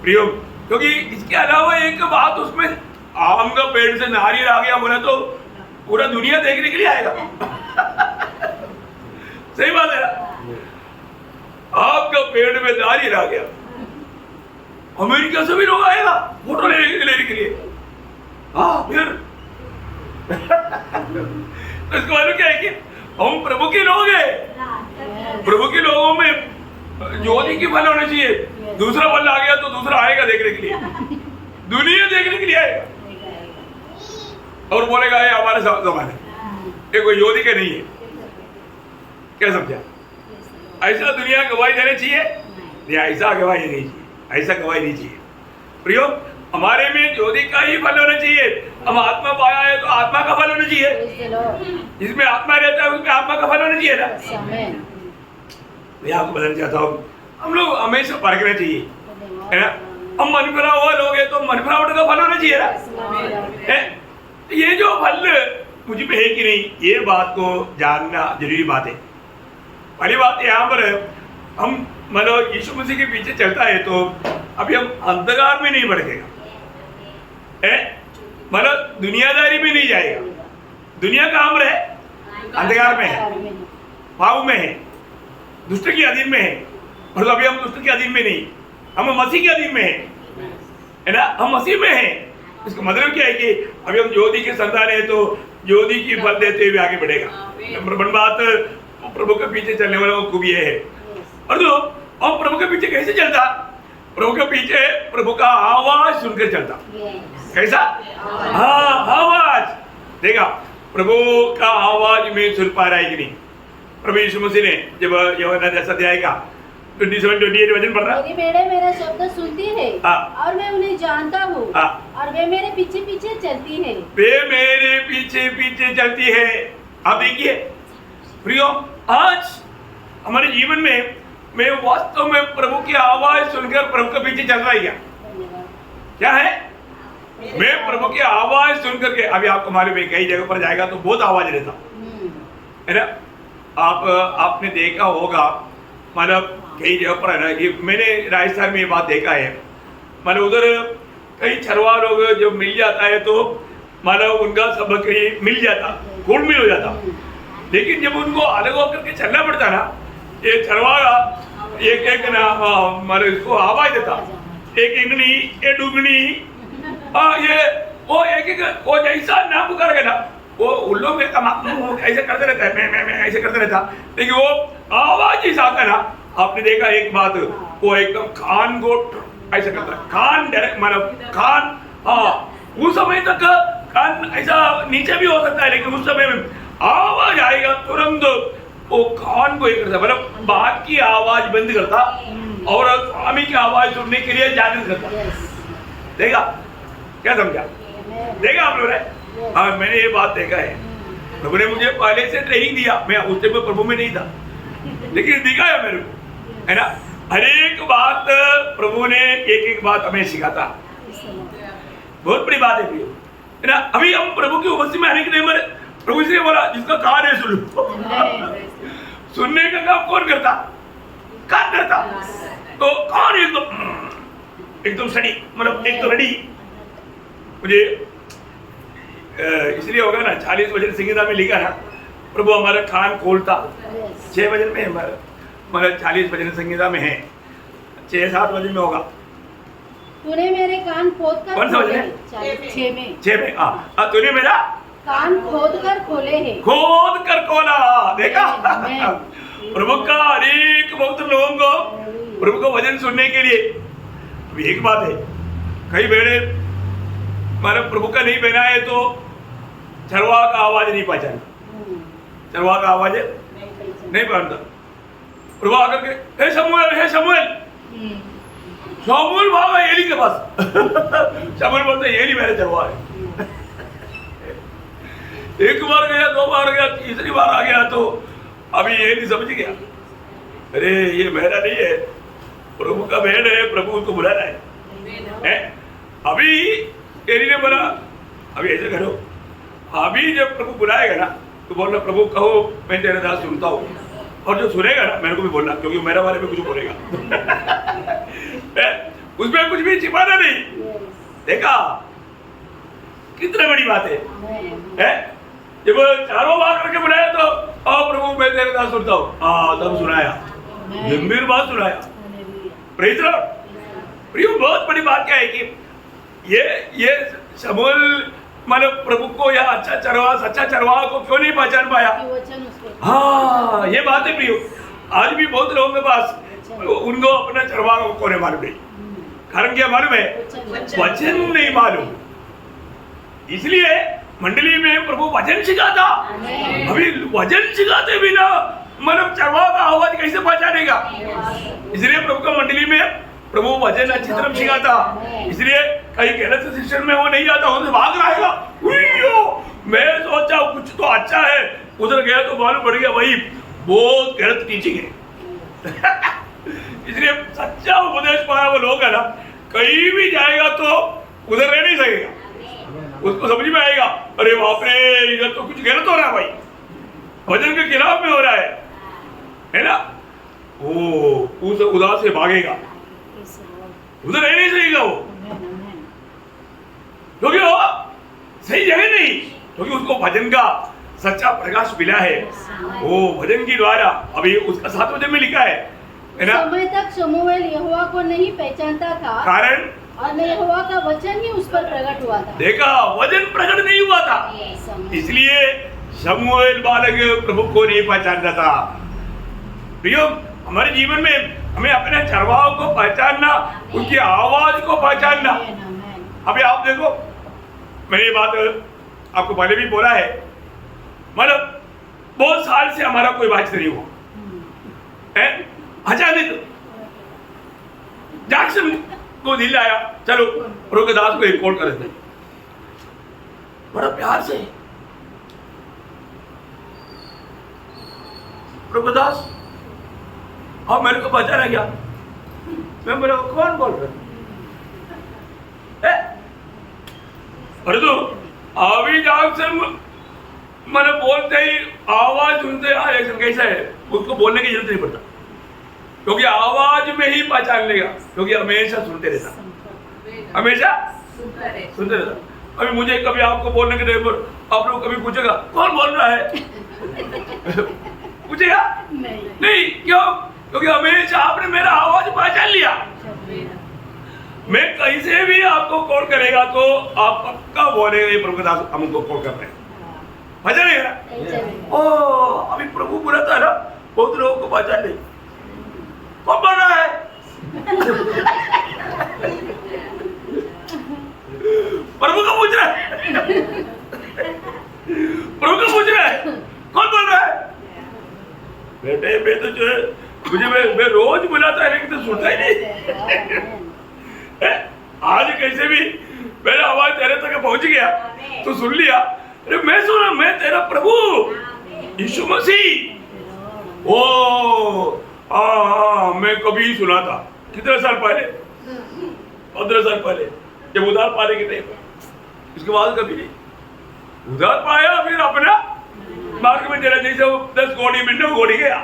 प्रियो। क्योंकि इसके अलावा एक बात, उसमें आम का पेड़ से नारियल आ गया बोला तो पूरा दुनिया देखने के लिए आएगा। सही बात है ना, आपका पेड़ में नारियल आ गया, अमेरिका से भी लोग आएगा फोटो लेने के लिए। फिर तो इसका मतलब क्या है कि हम प्रभु के लोग हैं, प्रभु के लोगों में ज्योति की फल होना चाहिए। दूसरा फल आ गया तो दूसरा आएगा देखने के लिए, दुनिया देखने के लिए आएगा और बोलेगा ये हमारे जमाने, ये कोई ज्योति के नहीं है। क्या समझा? ऐसा दुनिया गवाही देना चाहिए नहीं, ऐसा गवाही नहीं चाहिए, ऐसा गवाही नहीं चाहिए प्रियो। हमारे में ज्योति का ही फल होना चाहिए। हम आत्मा पाया है तो आत्मा का फल होना चाहिए। Praise the Lord. जिसमें आत्मा रहता है उसमें आत्मा का फल होना चाहिए ना। Amen. मैं आपको बताना चाहता हूँ, हम लोग हमेशा परखना चाहिए, है ना। हम मन भरा हुआ लोग है तो मन भरावट का फल होना चाहिए ना, है? ये जो फल मुझ में है कि नहीं, ये बात को जानना जरूरी बात है। पहली बात यहाँ पर हम मतलब यीशु मसीह के पीछे चलता है तो अभी हम अंधकार में नहीं भटकेगा, है? मतलब दुनियादारी में नहीं जाएगा। दुनिया का हम रहे अंधकार में है, पाप में है, दुष्ट के अधीन में है। और अभी हम दुष्ट के अधीन में नहीं, हम मसीह के अधीन में है ना। हम मसीह में हैं। इसका मतलब क्या है कि अभी हम ज्योति के संतान है तो ज्योति की फल देते हुए आगे बढ़ेगा। नंबर 1 बात, प्रभु के पीछे चलने वालों को खूबी है। और तो हम प्रभु के पीछे कैसे चलता? प्रभु के पीछे प्रभु का आवाज सुनकर चलता। कैसा? हाँ, आवाज। देखा, प्रभु का आवाज में सुन पा रहा है कि नहीं? प्रभु यीशु मसीह ने जब यूहन्ना 10 अध्याय का 27-28 वचन पढ़ रहा, मेरी भेड़ें मेरा शब्द सुनती है और मैं उन्हें जानता हूँ और वे मेरे पीछे पीछे चलती है। वे मेरे पीछे पीछे चलती है। आप देखिए प्रियो, आज हमारे जीवन में मैं वास्तव में प्रभु की आवाज सुनकर प्रभु के पीछे चल रहा है क्या है? मैं प्रभु की आवाज सुनकर के, अभी आपको मालूम है कई जगह पर जाएगा तो बहुत आवाज रहता है ना। आपने देखा होगा, मतलब कई जगह पर है ना, कि मैंने राजस्थान में ये बात देखा है, मतलब उधर कई छरवा लोग जब मिल जाता है तो मतलब उनका सब बकरी मिल जाता, घुल-मिल हो जाता। लेकिन जब उनको अलग होकर के चलना पड़ता ना, ये छरवा एक एक ना मतलब इसको आवाज देता, एक इंगनी, एक डुगनी, ये वो एक एक वो जैसा ना पुकार के ना, वो उल्लू में ऐसे करते रहता है, मैं ऐसे करते रहता। लेकिन वो आवाज ऐसा आता है ना, आपने देखा एक बात, वो एकदम कान को ऐसा करता है, कान डायरेक्ट मतलब कान, हाँ उस समय तक कान ऐसा नीचे भी हो सकता है, लेकिन उस समय में आवाज आएगा तुरंत वो कान को एक करता, मतलब बात की आवाज बंद करता और स्वामी की आवाज सुनने के लिए जागृत करता। देखा क्या समझा? देखा आप लोग ने? हाँ, मैंने ये बात देखा है। प्रभु ने मुझे पहले से ट्रेनिंग दिया, मैं उस टाइम प्रभु में नहीं था, लेकिन दिखाया मेरे को, है ना। हर एक बात प्रभु ने एक एक बात हमें सिखाता, बहुत बड़ी बात है प्रियो, है ना। अभी हम प्रभु की उपस्थिति में आने के लिए प्रभु से बोला, जिसका कान है सुन लो। सुनने का काम कौन करता? कान करता। तो कान एकदम सड़ी, मतलब एक तो रेडी। मुझे इसलिए होगा ना, 40 वचन संहिता में लिखा ना, प्रभु हमारा कान खोलता। 6 वचन में हमारा, मतलब 40 वचन संहिता में है, 6-7 वचन में होगा। तूने मेरे कान खोद कर कौन सा वचन है? 6 में। हाँ, तूने मेरा कान खोद कर खोले हैं। खोद कर खोला। देखा प्रभु का हर एक भक्त लोगों को प्रभु का वचन सुनने के लिए। अब एक बात है, कई भेड़े मतलब प्रभु का नहीं बहना है तो चरवा का आवाज नहीं पहचाना, चरवा का आवाज नहीं पहचानता। प्रभु आकर के हे शमूएल, हे शमूएल, शमूएल भागा एली के पास। शमूएल बोलते एली मेरे चरवा है। एक बार गया, 2 बार गया, तीसरी बार आ गया तो अभी एली समझ गया, अरे ये मेरा नहीं है, प्रभु का भेड़ है, प्रभु उसको बुला रहा है। अभी एली ने बोला, अभी ऐसे करो, अभी जब प्रभु बुलाएगा ना तो बोलना, प्रभु कहो मैं तेरे दास सुनता हूँ, और जो सुनेगा ना मेरे को भी बोलना, क्योंकि मेरा बारे में कुछ बोलेगा। उसमें कुछ भी छिपाना नहीं। देखा कितना बड़ी बात है? जब चारों बार करके बुलाया तो आओ प्रभु मैं तेरे दास सुनता हूँ, तब सुनाया, गंभीर बात सुनाया। Praise the Lord. प्रियो, बहुत बड़ी बात क्या है कि ये शमूएल मतलब प्रभु को या अच्छा चरवा, सच्चा चरवा को क्यों नहीं पहचान पाया? हाँ, ये बात है प्रियो। आज भी बहुत लोगों के पास उनको अपना चरवा को नहीं मालूम नहीं। कारण क्या मालूम है? वचन नहीं मालूम। इसलिए मंडली में प्रभु वचन सिखाता। अभी वचन सिखाते बिना मतलब चरवाहा का आवाज कैसे पहचानेगा? इसलिए प्रभु का मंडली में प्रभु भजन अच्छी तरह सिखाता, इसलिए कहीं गलत शिक्षण में वो नहीं जाता, उधर भाग रहेगा। मैं सोचा कुछ तो अच्छा है, उधर गया तो मालूम पड़ गया भाई बहुत गलत टीचिंग है। इसलिए सच्चा उपदेश पाया वो लोग है ना, कहीं भी जाएगा तो उधर रह नहीं सकेगा, उसको समझ में आएगा अरे बाप रे इधर तो कुछ गलत हो रहा है भाई, भजन के खिलाफ में हो रहा है ना, वो उस उदास से भागेगा, उधर रह नहीं सकेगा वो, क्योंकि वो सही जगह नहीं, क्योंकि उसको भजन का सच्चा प्रकाश मिला है, वो भजन के द्वारा। अभी उसका 7 वचन में लिखा है ना, समय तक शमूएल यहोवा को नहीं पहचानता था, कारण और यहोवा का वचन ही उस पर प्रकट हुआ था। देखा, वचन प्रकट नहीं हुआ था, इसलिए शमूएल बालक प्रभु को नहीं पहचानता था। प्रियो, हमारे जीवन में हमें अपने चरवाहों को पहचानना, उनकी आवाज को पहचानना। अभी आप देखो, मैंने ये बात आपको पहले भी बोला है, मतलब बहुत साल से हमारा कोई बातचीत नहीं हुआ, अचानक जैक्सन को दिल आया चलो रोगदास को एक कॉल कर देते, बड़ा प्यार से रोगदास अब मेरे को पहचाना क्या, मैं बोला कौन बोल रहे अरे तो अभी जैक्सन मैंने बोलते ही आवाज सुनते कैसा है, उसको बोलने की जरूरत नहीं पड़ता, क्योंकि आवाज में ही पहचान लेगा, क्योंकि हमेशा सुनते रहता, हमेशा सुनते रहता। अभी मुझे कभी आपको बोलने के टाइम पर आप लोग कभी पूछेगा कौन बोल रहा है, पूछेगा नहीं, क्यों? क्योंकि हमेशा आपने मेरा आवाज पहचान लिया। मैं कहीं से भी आपको कॉल करेगा तो आप पक्का बोलेगा ये प्रभु दास हमको कॉल कर रहे हैं, पहचान लेगा। ओ अभी प्रभु बोला था ना, बहुत लोगों को पहचान नहीं, कौन बोल रहा है? प्रभु को पूछ रहा है, प्रभु को पूछ रहा है कौन बोल रहा है? बेटे मैं तो जो है मुझे मैं रोज बुलाता है लेकिन तो सुनता ही नहीं। आज कैसे भी मेरा आवाज तेरे तक पहुंच गया तो सुन लिया, अरे मैं सुना, मैं तेरा प्रभु यीशु मसीह। ओ मैं कभी सुना था, कितने साल पहले, 15 साल पहले, जब उधार पाने के टाइम, इसके बाद कभी नहीं उधार पाया, फिर अपना मार्ग में चला, जैसे वो 10 गोड़ी में 9 गोड़ी गया,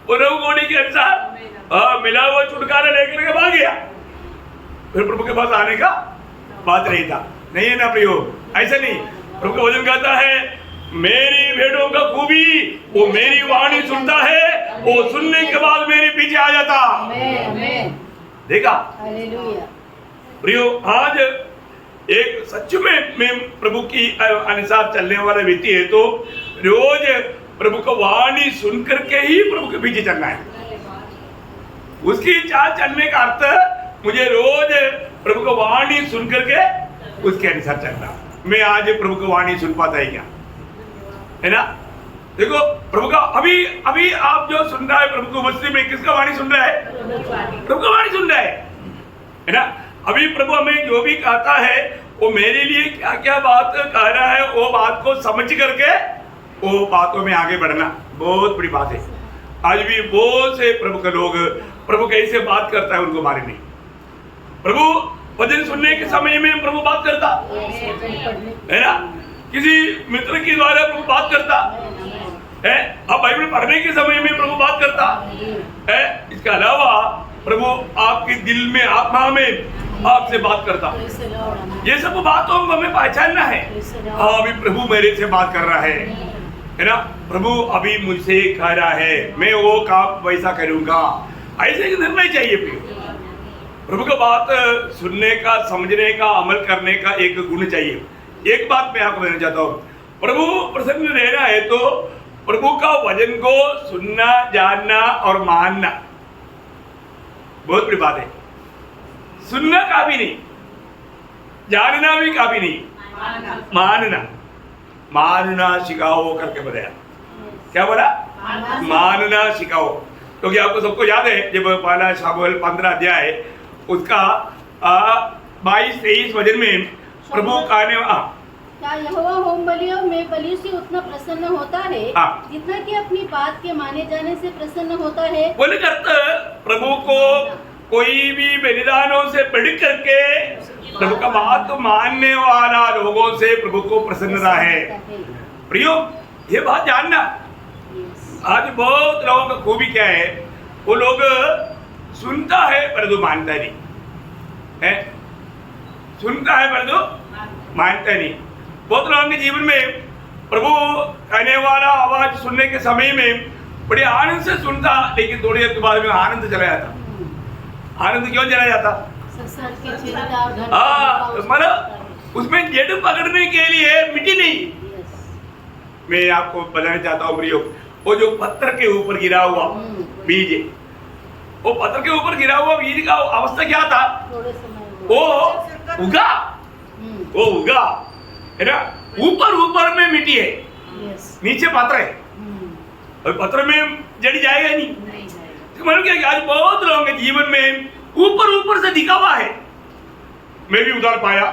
9 गोड़ी के अनुसार मिला हुआ छुटकारा लेकर के भाग गया, फिर प्रभु के पास आने का बात नहीं था, नहीं है ना प्रियो, ऐसा नहीं। प्रभु का वचन कहता है मेरी भेड़ों का खूबी वो मेरी वाणी सुनता है, वो सुनने के बाद मेरे पीछे आ जाता। देखा प्रियो, आज एक सच में मैं प्रभु की अनुसार चलने वाला व्यक्ति है तो रोज प्रभु का वाणी सुन करके ही प्रभु के पीछे चलना है, उसकी चाल चलने का अर्थ मुझे रोज प्रभु का वाणी सुन करके उसके अनुसार चलना। मैं आज प्रभु का वाणी सुन पाता है क्या, है ना? देखो प्रभु का अभी आप जो सुन रहा है प्रभु को मस्ती में किसका वाणी सुन रहा है? प्रभु का वाणी सुन रहा है ना? अभी प्रभु हमें जो भी कहता है वो मेरे लिए क्या क्या बात कह रहा है, वो बात को समझ करके वो बातों में आगे बढ़ना बहुत बड़ी बात है। आज भी बहुत से प्रभु के लोग प्रभु कैसे बात करता है उनको मारे नहीं। प्रभु भजन सुनने के समय में प्रभु बात करता है ना, किसी मित्र के द्वारा प्रभु बात करता है, अब बाइबल पढ़ने के समय में प्रभु बात करता है। इसके अलावा प्रभु आपके दिल में आत्मा में आपसे बात करता। ये सब बातों को हमें पहचानना है। हाँ, अभी प्रभु मेरे से बात कर रहा है ना, प्रभु अभी मुझसे कह रहा है मैं वो काम वैसा करूंगा, ऐसे निर्णय चाहिए। प्रभु का बात सुनने का, समझने का, अमल करने का एक गुण चाहिए। एक बात मैं आपको कहना चाहता हूँ, प्रभु प्रसन्न रहना है तो प्रभु का वचन को सुनना, जानना और मानना बहुत बड़ी बात है। सुनना काफी नहीं, जानना भी काफी नहीं, मानना सिखाओ करके बताया। क्या बोला? मानना सिखाओ। क्योंकि आपको सबको याद है जब पहला शामुएल 15 अध्याय उसका 22-23 वचन में प्रभु कहने क्या यहोवा होम बलि और मेल बलि से उतना प्रसन्न होता है जितना कि अपनी बात के माने जाने से प्रसन्न होता है? बोले करते प्रभु को कोई भी बलिदानों से बढ़ करके प्रभु का बात तो मानने वाला लोगों से प्रभु को प्रसन्नता है। प्रियो, ये बात जानना। आज बहुत लोगों का खूबी क्या है, वो लोग सुनता है परंतु मानता नहीं है, सुनता है परंतु मानता नहीं। बहुत लोगों के जीवन में प्रभु कहने वाला आवाज सुनने के समय में बड़े आनंद से सुनता, लेकिन थोड़ी देर के बाद में आनंद चला जाता। आनंद क्यों चला जाता? मतलब उसमें जड़ पकड़ने के लिए मिट्टी नहीं। मैं आपको बताना चाहता हूँ प्रियो, वो जो पत्थर के ऊपर गिरा हुआ बीज, वो पत्थर के ऊपर गिरा हुआ बीज का अवस्था क्या था? वो उगा, वो उगा है ना। ऊपर ऊपर में मिट्टी है, नीचे पत्थर है, और पत्थर में जड़ जाएगा नहीं। तो मतलब क्या, आज बहुत लोगों के जीवन में ऊपर ऊपर से दिखावा है। मैं भी उधार पाया,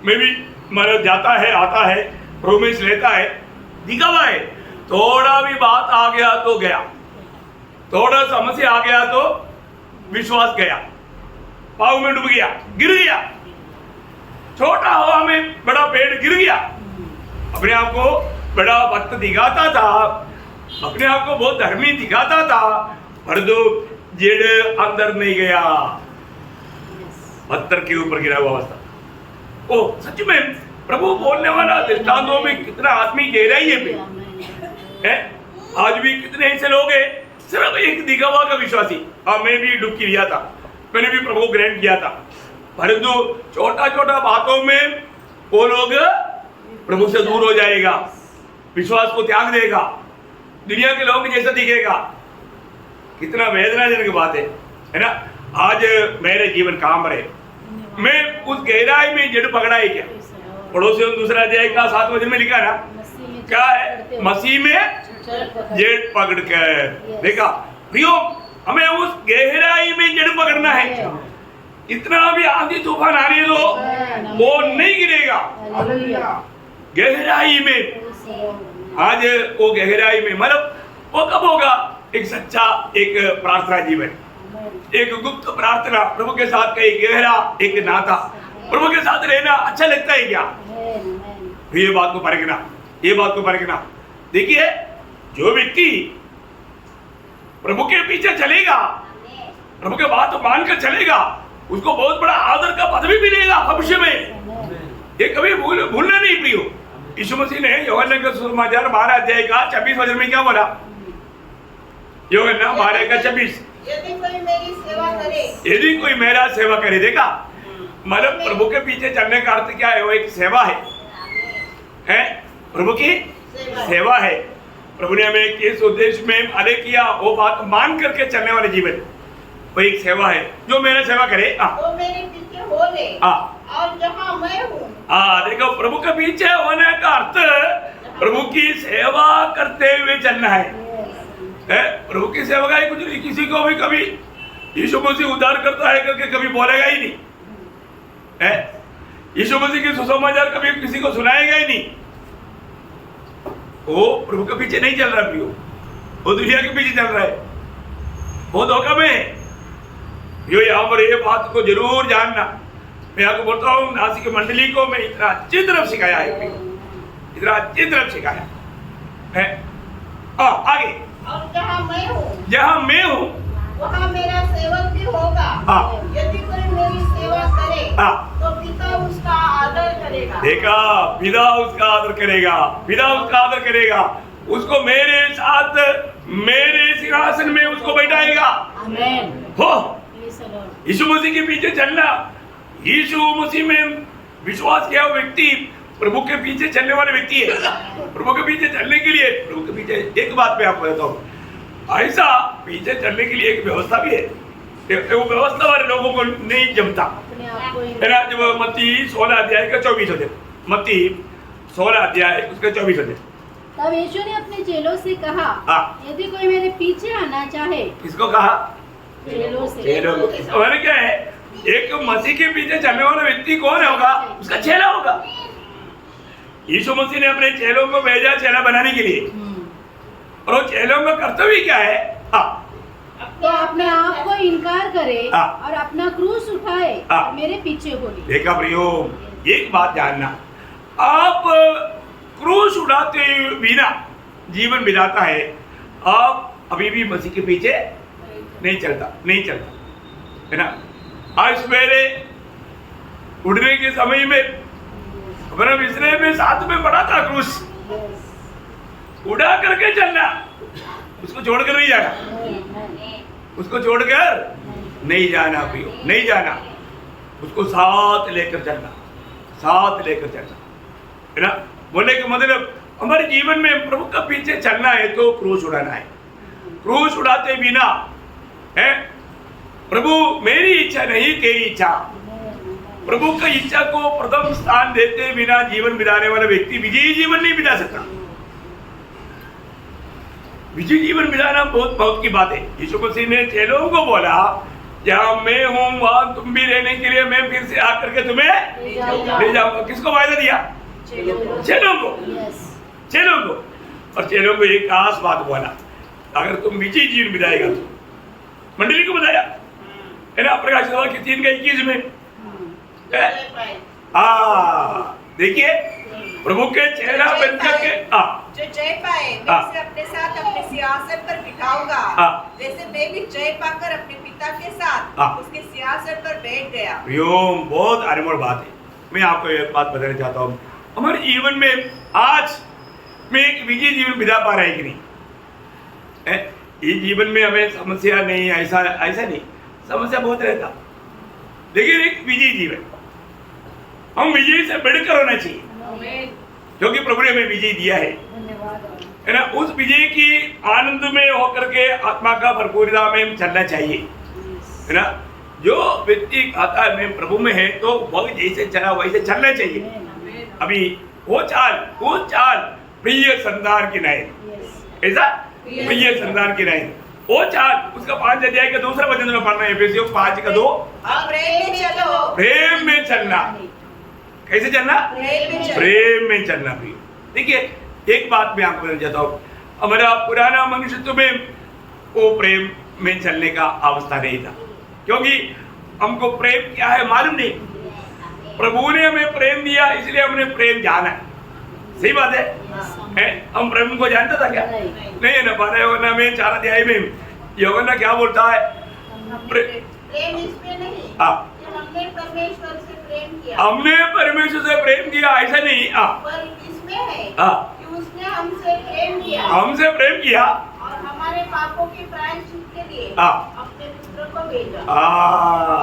मैं भी मतलब जाता है आता है, प्रोमिस लेता है, दिखावा है। थोड़ा भी बात आ गया तो गया, थोड़ा समस्या आ गया तो विश्वास गया, पाँव में डूब गया, गिर गया। छोटा हवा में बड़ा पेड़ गिर गया, अपने आप को बड़ा भक्त दिखाता था, अपने आप को बहुत धर्मी दिखाता था, परंतु जड़ अंदर नहीं गया, पत्थर के ऊपर गिरा हुआ अवस्था। ओ सच में प्रभु बोलने वाला दृष्टांतों में कितना आत्मिक गहराई है। आज भी कितने ऐसे लोग हैं सिर्फ एक दिखावा का विश्वासी। मैं भी डुबकी लिया था, मैंने भी प्रभु ग्रहण किया था, परंतु छोटा छोटा बातों में वो लोग प्रभु से दूर हो जाएगा, विश्वास को त्याग देगा, दुनिया के लोग जैसा दिखेगा। कितना वेदनाजनक बात है ना। आज मेरे जीवन काम रहे, मैं उस गहराई में जड़ पकड़ा है क्या? पड़ोसियों दूसरा अध्याय का 7 वचन में लिखा ना, क्या है? मसीह में जड़ पकड़ कर देखा। प्रियो, हमें उस गहराई में जड़ पकड़ना है। इतना भी आंधी तूफान आने दो, वो नहीं गिरेगा। गहराई में, आज वो गहराई में मतलब वो कब होगा? एक सच्चा एक प्रार्थना जीवन, एक गुप्त प्रार्थना, प्रभु के साथ का एक गहरा एक नाता, प्रभु के साथ रहना अच्छा लगता है क्या? ये बात को परखना, ये बात को परखना। देखिए, जो व्यक्ति प्रभु के पीछे चलेगा, प्रभु के बात मानकर चलेगा, उसको बहुत बड़ा आदर का पदवी मिलेगा भविष्य में। ये कभी भूलना नहीं प्रियो। यीशु मसीह ने यूहन्ना का सुसमाचार 12 अध्याय का 26 वचन में क्या बोला? यूहन्ना 12 का 26, यदि कोई मेरी सेवा करे, यदि कोई मेरा सेवा करे। देखा, मतलब प्रभु के पीछे चलने का अर्थ क्या है? वो एक सेवा है, प्रभु की सेवा है। प्रभु ने हमें किस उद्देश्य में अरे किया, वो बात मान करके चलने वाले जीवन, वो एक सेवा है। जो मेरा सेवा करे वो मेरे पीछे हो ले, और जहाँ मैं हूँ। देखो, प्रभु के पीछे होने का अर्थ प्रभु की सेवा करते हुए चलना है। प्रभु की सेवा का कुछ नहीं। किसी को भी कभी यीशु मसीह उद्धार करता है करके कभी बोलेगा ही नहीं। यीशु मसीह के सुसमाचार कभी किसी को सुनाएगा ही नहीं। वो प्रभु के पीछे नहीं चल रहा प्रियो, वो दुनिया के पीछे चल रहा है, वो धोखा में है। यो यहाँ पर ये बात को जरूर जानना। मैं आपको बोलता हूँ, नासिक मंडली को मैं इतना अच्छी तरफ सिखाया है, इतना अच्छी तरफ सिखाया है। आगे, और जहाँ मैं हूँ वहाँ मेरा सेवक भी होगा। यदि कोई मेरी सेवा करे तो पिता उसका आदर करेगा। देखा, पिता उसका आदर करेगा, पिता उसका आदर करेगा, उसको मेरे साथ मेरे सिंहासन में उसको बैठाएगा। हो, यीशु मसीह के पीछे चलना, यीशु मसीह में विश्वास किया व्यक्ति प्रभु के पीछे चलने वाले व्यक्ति है। प्रभु के पीछे चलने के लिए, प्रभु के पीछे एक बात पे आपको बताता हूँ, ऐसा पीछे चलने के लिए एक व्यवस्था भी है। वो व्यवस्था वाले लोगों को नहीं जमता है ना। जब मत्ती 16 अध्याय का 24 वचन, मत्ती 16 अध्याय उसका 24 वचन, तब यीशु ने अपने चेलों से कहा, यदि कोई मेरे पीछे आना चाहे। किसको कहा? चेलों से। चेलों को। और क्या है, एक मसीह के पीछे चलने वाला व्यक्ति कौन होगा? उसका चेला होगा। यीशु मसीह ने अपने चेलों को भेजा चेला बनाने के लिए, और वो चेलों का कर्तव्य क्या है? तो अपने आप को इनकार करे और अपना क्रूस उठाए और मेरे पीछे हो। देखा प्रियो, एक बात जानना, आप क्रूस उठाते बिना जीवन बिताता है, आप अभी भी मसीह के पीछे नहीं चलता है ना। आज सवेरे उठने के समय में अपना बिस्तर में साथ में पड़ा था क्रूस, उड़ा करके चलना, उसको छोड़कर नहीं जाना, उसको छोड़कर नहीं जाना प्रियो, नहीं जाना, उसको साथ लेकर चलना, साथ लेकर चलना, है ना। बोले का मतलब हमारे जीवन में प्रभु का पीछे चलना है तो क्रूस उड़ाना है। क्रूस उड़ाते बिना है, प्रभु मेरी इच्छा नहीं तेरी इच्छा, प्रभु की इच्छा को प्रथम स्थान देते बिना जीवन बिताने वाला व्यक्ति विजयी जीवन नहीं बिता सकता। विजयी जीवन बिताना बहुत बहुत की बात है। यीशु मसीह ने चेलों को बोला, जहां मैं हूं वहां तुम भी रहने के लिए मैं फिर से आकर के तुम्हें ले जाऊंगा। किसको वायदा दिया? चेलों को, चेलों को। और चेलों को एक खास बात बोला, अगर तुम विजयी जीवन बिताएगा तो मंडली को बताया है ना, प्रकाशित वाक्य 3:21 में। देखिए, प्रभु के चेहरा बनकर के जो जय पाए मैं उसे अपने साथ अपने सिंहासन पर बिठाऊंगा, जैसे मैं भी जय पाकर अपने पिता के साथ उसके सिंहासन पर बैठ गया। बहुत अनमोल बात है। मैं आपको एक बात बताना चाहता हूँ, हमारे जीवन में आज में एक विजय जीवन बिता पा रहे हैं कि नहीं? ये जीवन में हमें समस्या नहीं, ऐसा नहीं, समस्या बहुत रहता, लेकिन एक विजय जीवन, हम विजय से बढ़कर होना चाहिए, क्योंकि प्रभु ने हमें विजय दिया है ना। उस विजय की आनंद में होकर के आत्मा का भरपूरता में चलना चाहिए, है ना। जो व्यक्ति कहता है मैं प्रभु में है, तो वह जैसे चला वैसे चलना चाहिए। अभी वो चाल प्रिय संतान की नहीं, ऐसा प्रिय संतान की नहीं, वो चाल उसका 5 अध्याय का दूसरा वचन में पढ़ना है, एफेसियों 5:2, प्रेम में चलना। कैसे चलना? प्रेम में चलना भी। देखिए, एक बात मैं आपको बताना चाहता हूँ, हमारा पुराना मनुष्यत्व में वो प्रेम में चलने का अवस्था नहीं था, क्योंकि हमको प्रेम क्या है मालूम नहीं। प्रभु ने हमें प्रेम दिया, इसलिए हमने प्रेम जाना। सही बात है? हम प्रेम को जानता था क्या? नहीं ना। पता है यूहन्ना में 4 अध्याय में यूहन्ना क्या बोलता है? प्रेम इसमें नहीं, हमने परमेश्वर से प्रेम किया, हमने परमेश्वर से प्रेम किया, ऐसा नहीं। पर इसमें है कि उसने हमसे प्रेम किया, हमसे प्रेम किया और हमारे पापों के प्रायश्चित के लिए अपने पुत्र को भेजा।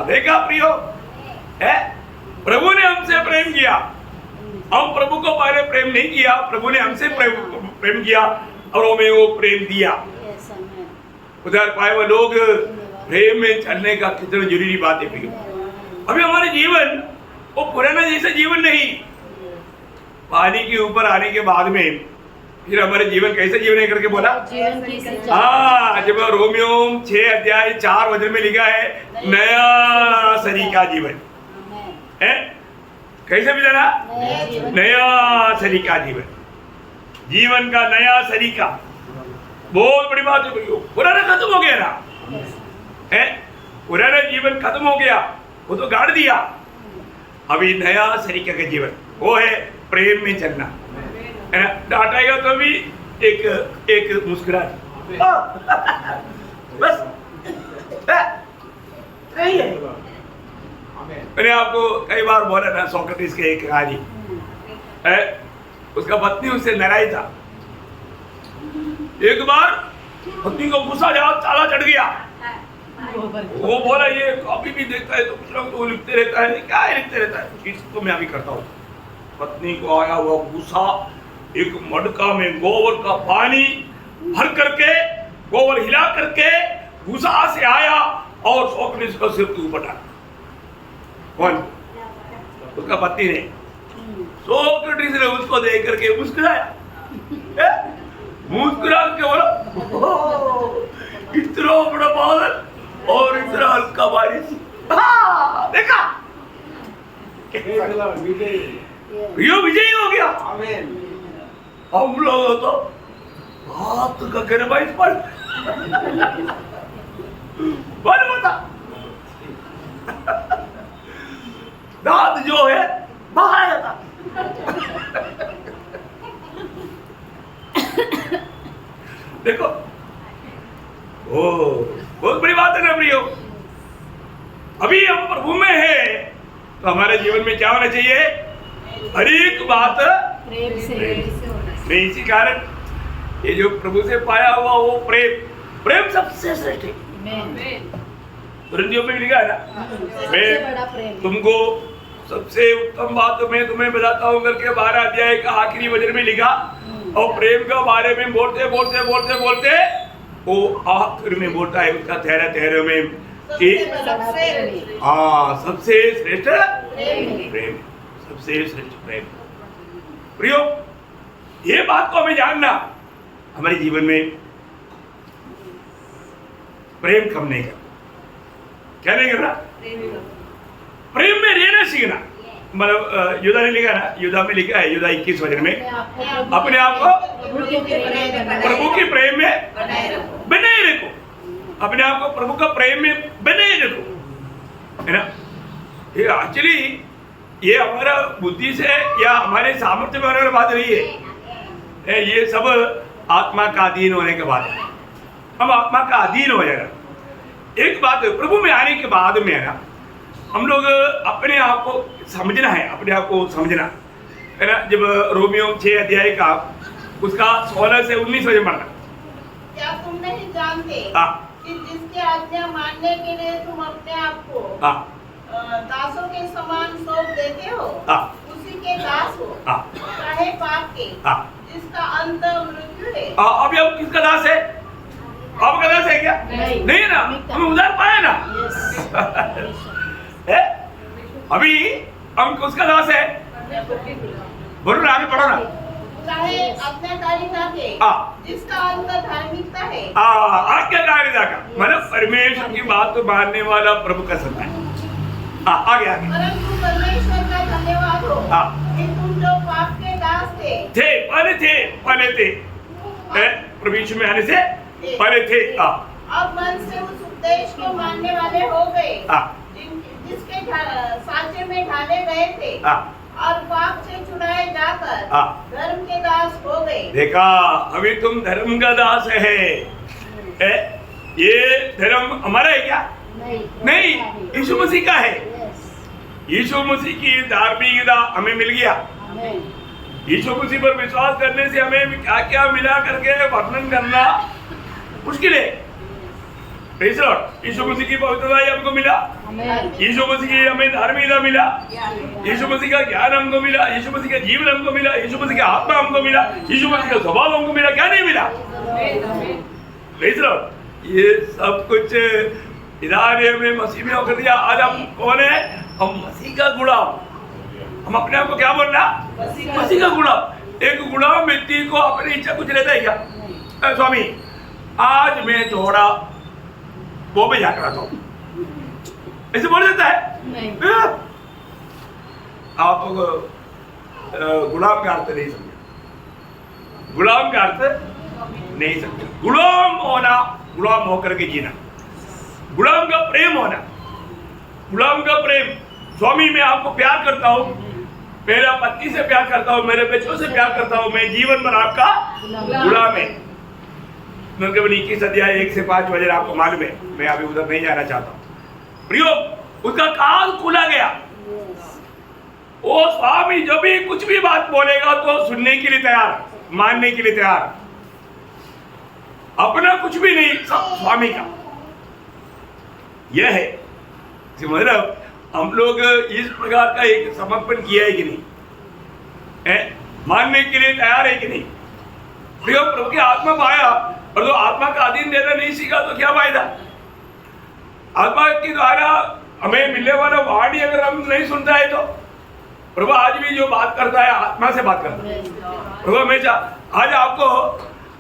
देखा प्रियो, है प्रभु ने हमसे प्रेम किया। हम प्रभु को पहले प्रेम नहीं किया, प्रभु ने हमसे प्रेम किया और हमें वो प्रेम दिया। उधर पाए हुए लोग प्रेम में चलने का कितना जरूरी बात है प्रियो। अभी हमारे जीवन वो पुराना जैसा जीवन नहीं, पानी के ऊपर आने के बाद में फिर हमारे जीवन कैसा जीवन है करके बोला। जब रोमियो 6 अध्याय 4 वचन में लिखा है, नया सरीका जीवन है। कैसे बिताना? नया सरीका जीवन, जीवन का नया सरीका। बहुत बड़ी बात है भैया। पुराना खत्म हो गया ना, है पुराना जीवन खत्म हो गया, वो तो गाड़ दिया। अभी नया सरीका का जीवन, वो है प्रेम में चलना, है ना। डांटेगा तो भी एक मुस्कुराहट, बस नहीं है। मैंने आपको कई बार बोला ना, सोक्रेटिस के एक कहानी है, उसका पत्नी उससे नाराज था। एक बार पत्नी को गुस्सा चाला चढ़ गया। वो बोला ये कॉपी भी देखता है तो कुछ ना कुछ वो लिखते रहता है, क्या है लिखते रहता है, इसको मैं अभी करता हूँ। पत्नी को आया हुआ गुस्सा, एक मटका में गोबर का पानी भर करके, गोबर हिला करके गुस्सा से आया और सोक्रेटिस का सिर के ऊपर डाला। कौन? उसका पति ने। सोक्रेटिस ने उसको देख करके मुस्कुराया। मुस्कुरा के बोलो, इतना बड़ा बादल और इतना हल्का बारिश। देखा, यो विजयी हो गया। हम लोग तो हाथ का गरबा इस पर बन बता, दांत जो है बाहर था। देखो, ओ बहुत बड़ी बात है ना प्रियो। अभी हम प्रभु में है तो हमारे जीवन में क्या होना चाहिए? हर एक बात प्रेम से नहीं, इसी कारण ये जो प्रभु से पाया हुआ वो प्रेम सबसे श्रेष्ठ है। में लिखा है ना, मैं तुमको सबसे उत्तम बात तो मैं तुम्हें बताता हूँ करके 12 अध्याय का आखिरी वचन में लिखा। और प्रेम के बारे में बोलते बोलते बोलते बोलते वो आखिर में बोलता है उसका ठहरे में कि सबसे श्रेष्ठ प्रेम, सबसे श्रेष्ठ प्रेम। प्रियो, ये बात को हमें जानना, हमारे जीवन में प्रेम कम नहीं करना। क्या नहीं करना? प्रेम में रहना सीखना। मतलब युद्धा ने लिखा ना, युद्धा में लिखा है, युद्धा 21 वचन में, अपने आप को प्रभु के प्रेम में बनाए रखो, अपने आप को प्रभु का प्रेम में बनाए रखो, है ना। ये एक्चुअली ये हमारा बुद्धि से या हमारे सामर्थ्य में होने वाली बात नहीं है। ये सब आत्मा का अधीन होने के बाद है। हम आत्मा का अधीन हो जाएगा। एक बात प्रभु में आने के बाद में है ना, हम लोग अपने आप को समझना है, अपने आप को समझना है ना। जब रोमियो 6 अध्याय का उसका 16 से 19 वचन पढ़ना। क्या तुम नहीं जानते कि जिसके आज्ञा मानने के लिए तुम अपने आप को दासों के समान सौंप देते हो, उसी के दास हो, चाहे पाप के, जिसका अंत मृत्यु है। अभी अब किसका दास है? आपका दास है क्या? नहीं ना, हम उधार पाए ना। अभी हम उसका दास है। बोलो आगे पढ़ो ना। चाहे आज्ञाकारिता के, जिसका अंत धार्मिकता है। आज्ञाकारिता का मतलब परमेश्वर की बात तो मानने वाला प्रभु का संत है। आगे परंतु परमेश्वर का धन्यवाद हो कि तुम जो पाप के दास पहले थे प्रभु में आने से पहले थे। अब मन से उस उपदेश को मानने वाले हो गए जिसके साँचे में ढाले गए थे, और पाप से छुड़ाए जाकर धर्म के दास हो गए। देखा, अभी तुम धर्म का दास है। ये धर्म हमारा है क्या? नहीं, यीशु मसीह का है। यीशु मसीह की धार्मिकता हमें मिल गया। यीशु मसीह पर विश्वास करने से हमें क्या क्या मिला करके वर्णन करना मुश्किल है। यीशु मसीह की पवित्रता हमको मिला, यीशु मसीह की हमें धार्मिकता मिला, यीशु मसीह का ज्ञान हमको मिला, यीशु मसीह का जीवन हमको मिला, यीशु मसीह का आत्मा हमको मिला, यीशु मसीह का स्वभाव हमको मिला। क्या नहीं मिला? ये सब कुछ इरादे में मसीह में होकर दिया। आज हम कौन है? हम मसीह का गुलाम। हम अपने आप को क्या बोलना? मसीह का गुलाम। एक गुलाम व्यक्ति को अपनी इच्छा कुछ रहता है क्या? स्वामी आज मैं थोड़ा वो भी जाकर आता हूँ, ऐसे बोल देता है? आप गुलाम का अर्थ नहीं समझे। गुलाम का अर्थ नहीं समझे। गुलाम होना, गुलाम होकर के जीना, गुलाम का प्रेम होना, गुलाम का प्रेम। स्वामी मैं आपको प्यार करता हूँ, मेरा पत्नी से प्यार करता हूँ, मेरे बच्चों से प्यार करता हूँ, मैं जीवन भर आपका गुलाम है। 21 अध्याय 1 से 5 वचन आपको मालूम है, मैं अभी उधर नहीं जाना चाहता हूँ। प्रियो, उसका कान खुला गया। वो स्वामी जब भी कुछ भी बात बोलेगा तो सुनने के लिए तैयार, मानने के लिए तैयार, अपना कुछ भी नहीं, सब स्वामी का। यह है मतलब हम लोग इस प्रकार का एक समर्पण किया है कि नहीं है? मानने के लिए तैयार है कि नहीं? प्रियो, प्रभु की आत्मा पाया और तो आत्मा का अधीन देना नहीं सीखा तो क्या फायदा? आत्मा के द्वारा हमें मिलने वाला वाणी अगर हम नहीं सुनता है तो प्रभु आज भी जो बात करता है आत्मा से बात करता है। प्रभु हमेशा आज आपको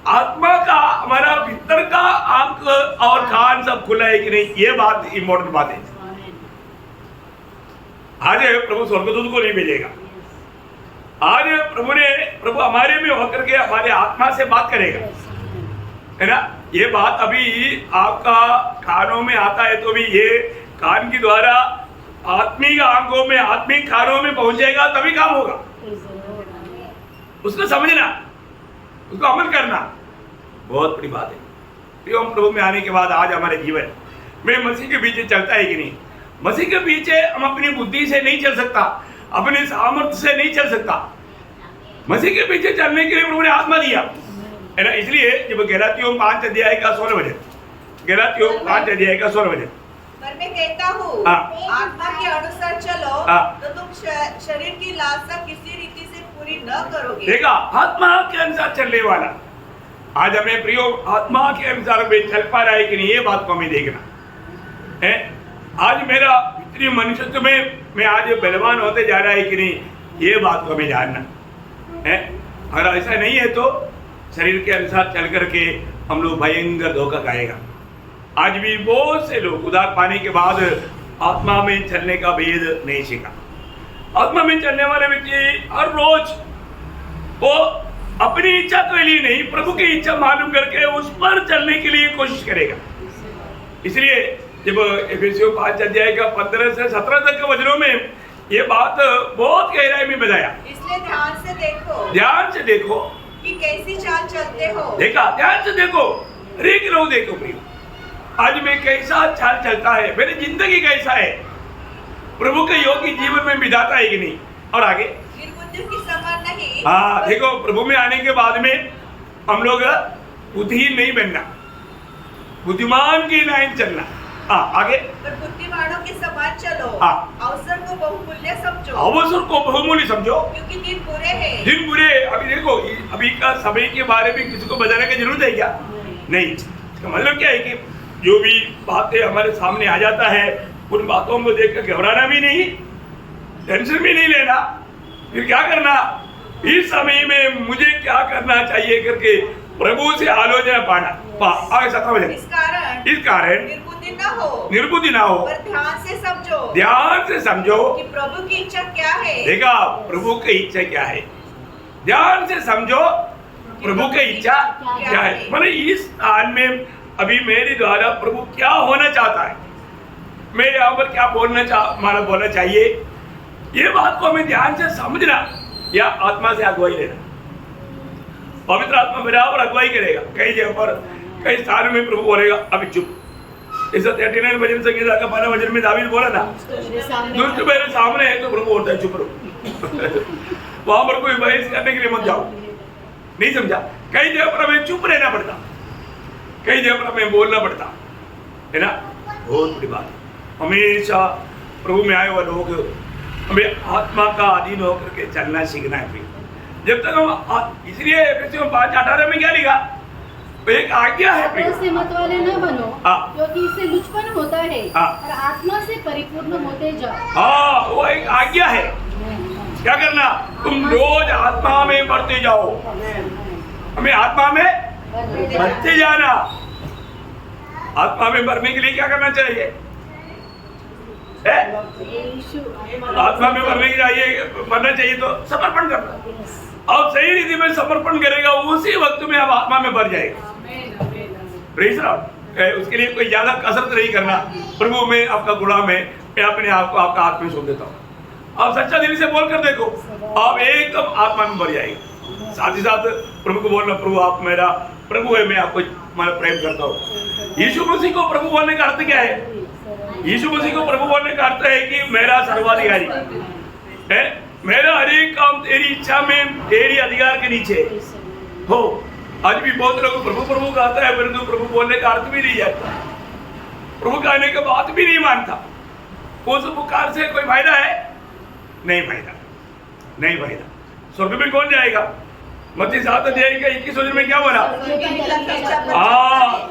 आत्मा का हमारा भीतर का आंख और कान सब खुला है कि नहीं, ये बात इंपॉर्टेंट बात है। आज प्रभु स्वर्गदूत को नहीं भेजेगा, आज प्रभु हमारे में होकर के हमारे आत्मा से बात करेगा, है ना। ये बात अभी आपका कानों में आता है तो भी ये कान के द्वारा आत्मिक आंखों में, आत्मिक कानों में पहुंचेगा तभी काम होगा। उसको समझना, उसको अमल करना बहुत बड़ी बात है। तो हम प्रभु में आने के बाद आज हमारे जीवन में मसीह के पीछे चलता है कि नहीं। मसीह के पीछे हम अपनी बुद्धि से नहीं चल सकता, अपने सामर्थ्य से नहीं चल सकता। मसीह के पीछे चलने के लिए प्रभु ने आत्मा दिया, है ना। इसलिए जब गलातियों 5 अध्याय का 16 वचन, गलातियों 5 अध्याय का 16 वचन, पर मैं कहता हूँ आत्मा के अनुसार चलो तो तुम शरीर की लालसा किसी रीति से पूरी न करोगे। देखा, आत्मा के अनुसार चलने वाला। आज हमें प्रयोग आत्मा के अनुसार चल पा रहा है कि नहीं, ये बात को हमें देखना है। आज मेरा भीतरी मनुष्यत्व में मैं आज बलवान होते जा रहा है कि नहीं, ये बात को हमें जानना है। अगर ऐसा नहीं है तो शरीर के अनुसार चल करके हम लोग भयंकर धोखा खाएगा। आज भी बहुत से लोग उद्धार पाने के बाद आत्मा में चलने का भेद नहीं सीखा। आत्मा में चलने वाले व्यक्ति हर रोज वो अपनी इच्छा के लिए नहीं, प्रभु की इच्छा मालूम करके उस पर चलने के लिए कोशिश करेगा। इसलिए जब एफेसियों 5 अध्याय का 15 से 17 तक के वचनों में ये बात बहुत गहराई में बताया। इसलिए ध्यान से देखो, ध्यान से देखो कि कैसी चाल चलते हो। देखा, ध्यान से देखो, रेख लो, देखो प्रिय, आज मैं कैसा चाल चलता है, मेरी जिंदगी कैसा है, प्रभु के योगी जीवन में बिताता है कि नहीं। और आगे निर्बुद्धियों की समान नहीं। हाँ देखो, प्रभु में आने के बाद में हम लोग बुद्धिहीन नहीं बनना, बुद्धिमान की लाइन चलना। आगे पर बुद्धिमानों के समान चलो, अवसर को बहुमूल्य समझो। अवसर को बहुमूल्य समझो, क्योंकि दिन बुरे हैं। दिन बुरे। अभी देखो, अभी का समय के बारे में किसी को बताने की जरूरत है क्या? नहीं। इसका मतलब क्या है कि जो भी बातें हमारे सामने आ जाता है उन बातों को देखकर घबराना भी नहीं, टेंशन भी नहीं लेना। फिर क्या करना, इस समय में मुझे क्या करना चाहिए करके प्रभु से आलोचना पाना। आगे 17 वचन, इस कारण निर्बुद्धि ना हो, पर ध्यान से समझो, ध्यान से समझो कि प्रभु की इच्छा क्या है। देखा, प्रभु की इच्छा क्या है, ध्यान से समझो प्रभु की इच्छा क्या है। मतलब इस स्थान में अभी मेरे द्वारा प्रभु क्या होना चाहता है, मैं यहाँ पर क्या बोलना चाहिए, ये बात को हमें ध्यान से समझना या आत्मा से अगुवाई लेना। पवित्र आत्मा मेरा पर अगुवाई करेगा। कई जगह पर, कई स्थानों में प्रभु बोलेगा अभी चुप। इस 39 वचन संगीता का 12 वचन में दावीद बोला ना, दुष्ट मेरे सामने है तो प्रभु बोलता है चुप रहो। वहां पर कोई बहस करने के लिए मत जाओ। नहीं समझा? कई जगह पर हमें चुप रहना पड़ता, कई जगह पर हमें बोलना पड़ता है ना। बहुत बड़ी बात है। हमेशा प्रभु में आए हुए लोग हमें आत्मा का अधीन होकर के चलना सीखना है। जब तक हम, इसलिए एफेसियों 5:18 में क्या लिखा, एक आज्ञा है, से मत वाले न बनो, क्योंकि इससे लुचपन होता है, और आत्मा से परिपूर्ण होते जाओ। हाँ, वो एक आज्ञा है। क्या करना, तुम रोज आत्मा में बढ़ते जाओ। हमें आत्मा में बढ़ते जाना। आत्मा में बढ़ने के लिए क्या करना चाहिए? आत्मा में बढ़ना चाहिए तो समर्पण करना। और सही रीति में समर्पण करेगा, उसी वक्त में आप आत्मा में बढ़ जाएगा। उसके लिए कोई ज्यादा कसरत नहीं करना। प्रभु में, आपका गुलाम है, मैं अपने आप को आपका हाथ में सौंप देता हूँ। आप सच्चा दिल से बोल कर देखो, आप एकदम आत्मा में बढ़ जाएगा। साथ ही साथ प्रभु को बोलना, प्रभु आप मेरा प्रभु है, मैं आपको प्रेम करता हूँ। यीशु मसीह को प्रभु बोलने का अर्थ क्या है? यीशु मसीह को प्रभु बोलने का अर्थ है कि मेरा सर्वाधिकारी है, मेरा हर एक काम तेरी इच्छा में, तेरी अधिकार के नीचे हो। आज भी बहुत लोग प्रभु प्रभु कहता है, परंतु प्रभु बोलने का अर्थ भी नहीं जानता, प्रभु कहने के बात भी नहीं मानता। उस पुकार से कोई फायदा है? नहीं फायदा, नहीं फायदा। स्वर्ग में कौन जाएगा? मत्ती 7 अध्याय का 21 वचन में क्या बोला?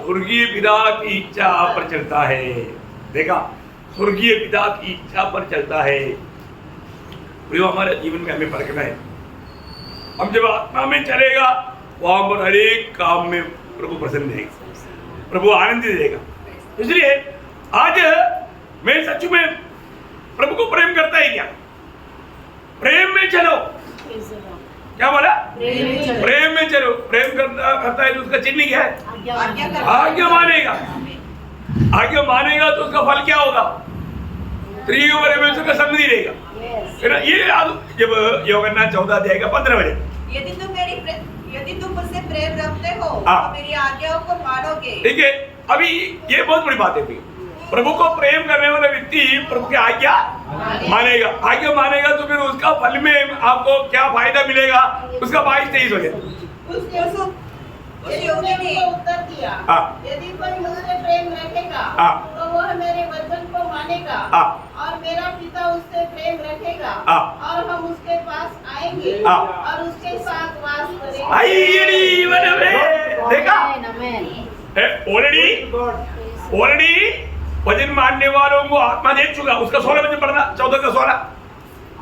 स्वर्गीय पिता की इच्छा पर चलता है। देखा, स्वर्गीय पिता की इच्छा पर चलता है। प्रियो हमारे जीवन में हमें परखना है। हम जब आत्मा में चलेगा वहां पर हर एक काम में प्रभु प्रसन्न रहेगा, प्रभु आनंदित रहेगा। इसलिए आज मैं सच में प्रभु को प्रेम करता है क्या? प्रेम में चलो। क्या बोला? प्रेम में चलो। प्रेम करता है तो उसका चिन्ह क्या है? आज्ञा मानेगा। आज्ञा मानेगा तो उसका फल क्या होगा? स्त्री में उसका संग नहीं रहेगा। ये जब योगन्ना 14 अध्याय का 15 वचन, यदि तुम मुझसे प्रेम रखते हो तो मेरी आज्ञाओं को मानोगे। ठीक है, अभी ये बहुत बड़ी बात है। प्रभु को प्रेम करने वाला व्यक्ति प्रभु की आज्ञा मानेगा। आज्ञा मानेगा तो फिर उसका फल में आपको क्या फायदा मिलेगा? उसका 22-23 हो गया। उसने उत्तर दिया, यदि कोई मुझसे प्रेम रखेगा तो वह मेरे वचन को मानेगा और मेरा पिता उससे प्रेम रखेगा और हम उसके पास आएंगे और उसके साथ वास करेंगे। देखा? ऑलरेडी वचन मानने वालों को आत्मा दे चुका। उसका 16 वचन पढ़ना, 14 का 16।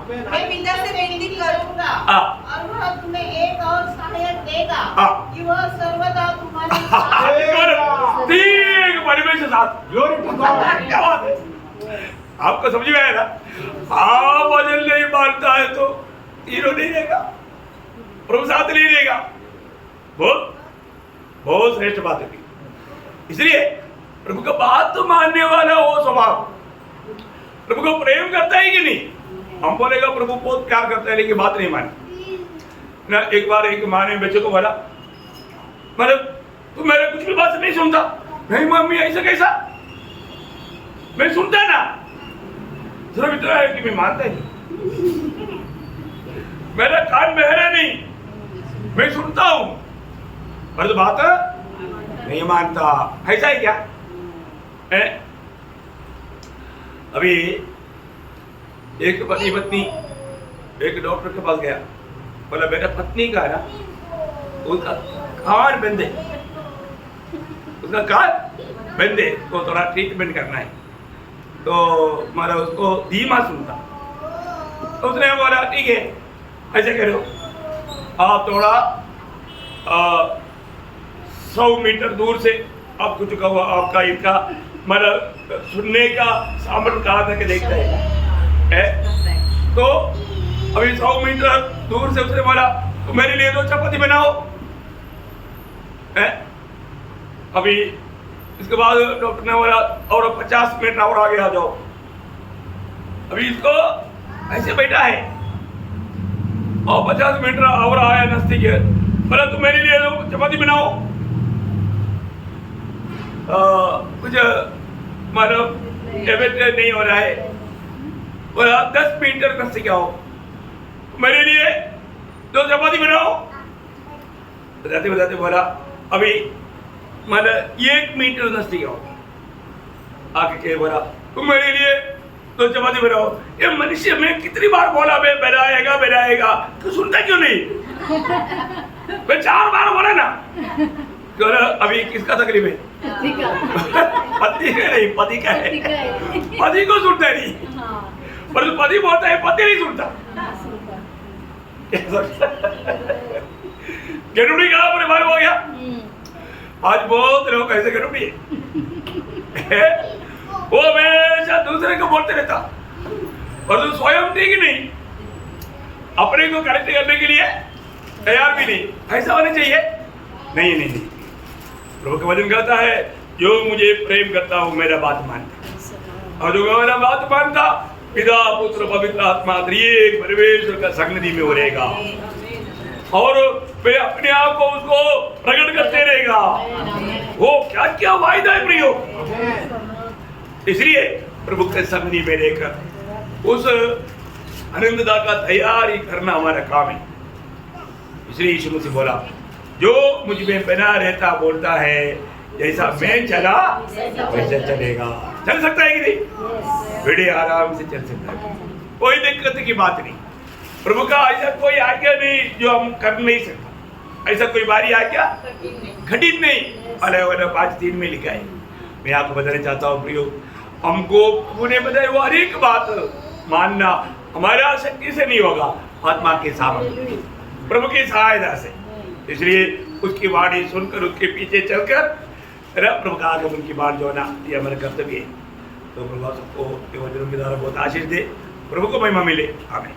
मैं पिता से विनती करूंगा और वह तुम्हें एक और सहायक देगा कि वह सर्वदा तुम्हारे साथ परमेश्वर साथ। क्या बात है? आपको समझ में आया ना? आप वचन नहीं मानता है तो हीरो नहीं रहेगा, प्रभु साथ नहीं रहेगा। बहुत श्रेष्ठ बात है। इसलिए प्रभु का बात तो मानने वाला वो स्वभाव प्रभु को प्रेम करता है कि नहीं? हम बोलेगा प्रभु बहुत प्यार करता है लेकिन बात नहीं मानी ना। एक बार एक माँ ने बच्चे को बोला, मतलब तू मेरे कुछ भी बात नहीं सुनता। नहीं मम्मी, ऐसा कैसा? मैं सुनता ना, सिर्फ इतना है कि मैं मानता नहीं। मेरा कान बहरा नहीं, मैं सुनता हूं पर तो बात नहीं मानता। ऐसा है क्या है? अभी एक पति पत्नी एक डॉक्टर के पास गया, बोला मेरा पत्नी का ना उसका कान बंदे, उसका कान बंदे को थोड़ा ट्रीटमेंट करना है। तो हमारा उसको धीमा सुनता। तो उसने बोला ठीक है ऐसे करो, आप थोड़ा 100 मीटर दूर से आपको चुका हुआ आपका इनका मतलब सुनने का सामर्थ्य कहाँ तक देखता है। तो अभी 100 मीटर दूर से उसने बोला तो मेरे लिए 2 चपाती बनाओ। अभी इसके बाद डॉक्टर ने बोला और 50 मिनट और आगे आ जाओ। अभी इसको ऐसे बैठा है और 50 मिनट और आया नजदीक है, बोला तो मेरे लिए 2 चपाती बनाओ। कुछ मतलब नहीं हो रहा है, बोला 10 मीटर नजदीक आओ, मेरे लिए 2 चपाती बनाओ। बताते बताते बोला अभी मतलब 1 मीटर नजदीक आओ, आके के बोला तुम मेरे लिए 2 चपाती बनाओ। ये मनुष्य में कितनी बार बोला मैं बनाएगा तो सुनता क्यों नहीं? मैं 4 बार बोला ना। अभी किसका तकलीफ है? पति का नहीं, पति का है। पति को सुनता नहीं, पर पति बोलता है पति नहीं सुनता। गरुड़ी कहाँ पर मालूम हो गया? आज बहुत लोग ऐसे गरुड़ी है। वो हमेशा दूसरे को बोलते रहता और तो स्वयं ठीक नहीं, अपने को करेक्ट करने के लिए तैयार भी नहीं। ऐसा होना चाहिए? नहीं। प्रभु का वचन कहता है जो मुझे प्रेम करता हूँ मेरा बात मानता, और जो मेरा बात मानता पिता पुत्र पवित्र आत्मा त्रिएक परमेश्वर का संगति में हो रहेगा और वे अपने आप को उसको प्रकट करते रहेगा। वो क्या क्या वायदा है प्रियो। इसलिए प्रभु के संगति में रहकर उस आनंदता का तैयारी करना हमारा काम है। इसलिए यीशु मसीह बोला जो मुझ में बना रहता बोलता है जैसा मैं चला वैसे चलेगा। चल सकता है कि नहीं? बड़े आराम से चल सकता है, कोई दिक्कत की बात नहीं। प्रभु का ऐसा कोई आज्ञा नहीं जो हम कर नहीं सकता। ऐसा कोई बारी आज्ञा घटित नहीं। अलग 5:3 में लिखा है। मैं आपको बताना चाहता हूँ प्रियो, हमको प्रभु ने बताया वो हर एक बात मानना हमारा शक्ति से नहीं होगा, आत्मा के सामर्थ्य, प्रभु की सहायता से। इसलिए उसकी वाणी सुनकर उसके पीछे चलकर प्रभु का आगमन की बात जो है ना, ये हमारा कर्तव्य है। तो प्रभु सबको के वचनों के द्वारा बहुत आशीष दे, प्रभु को महिमा मिले। आमीन।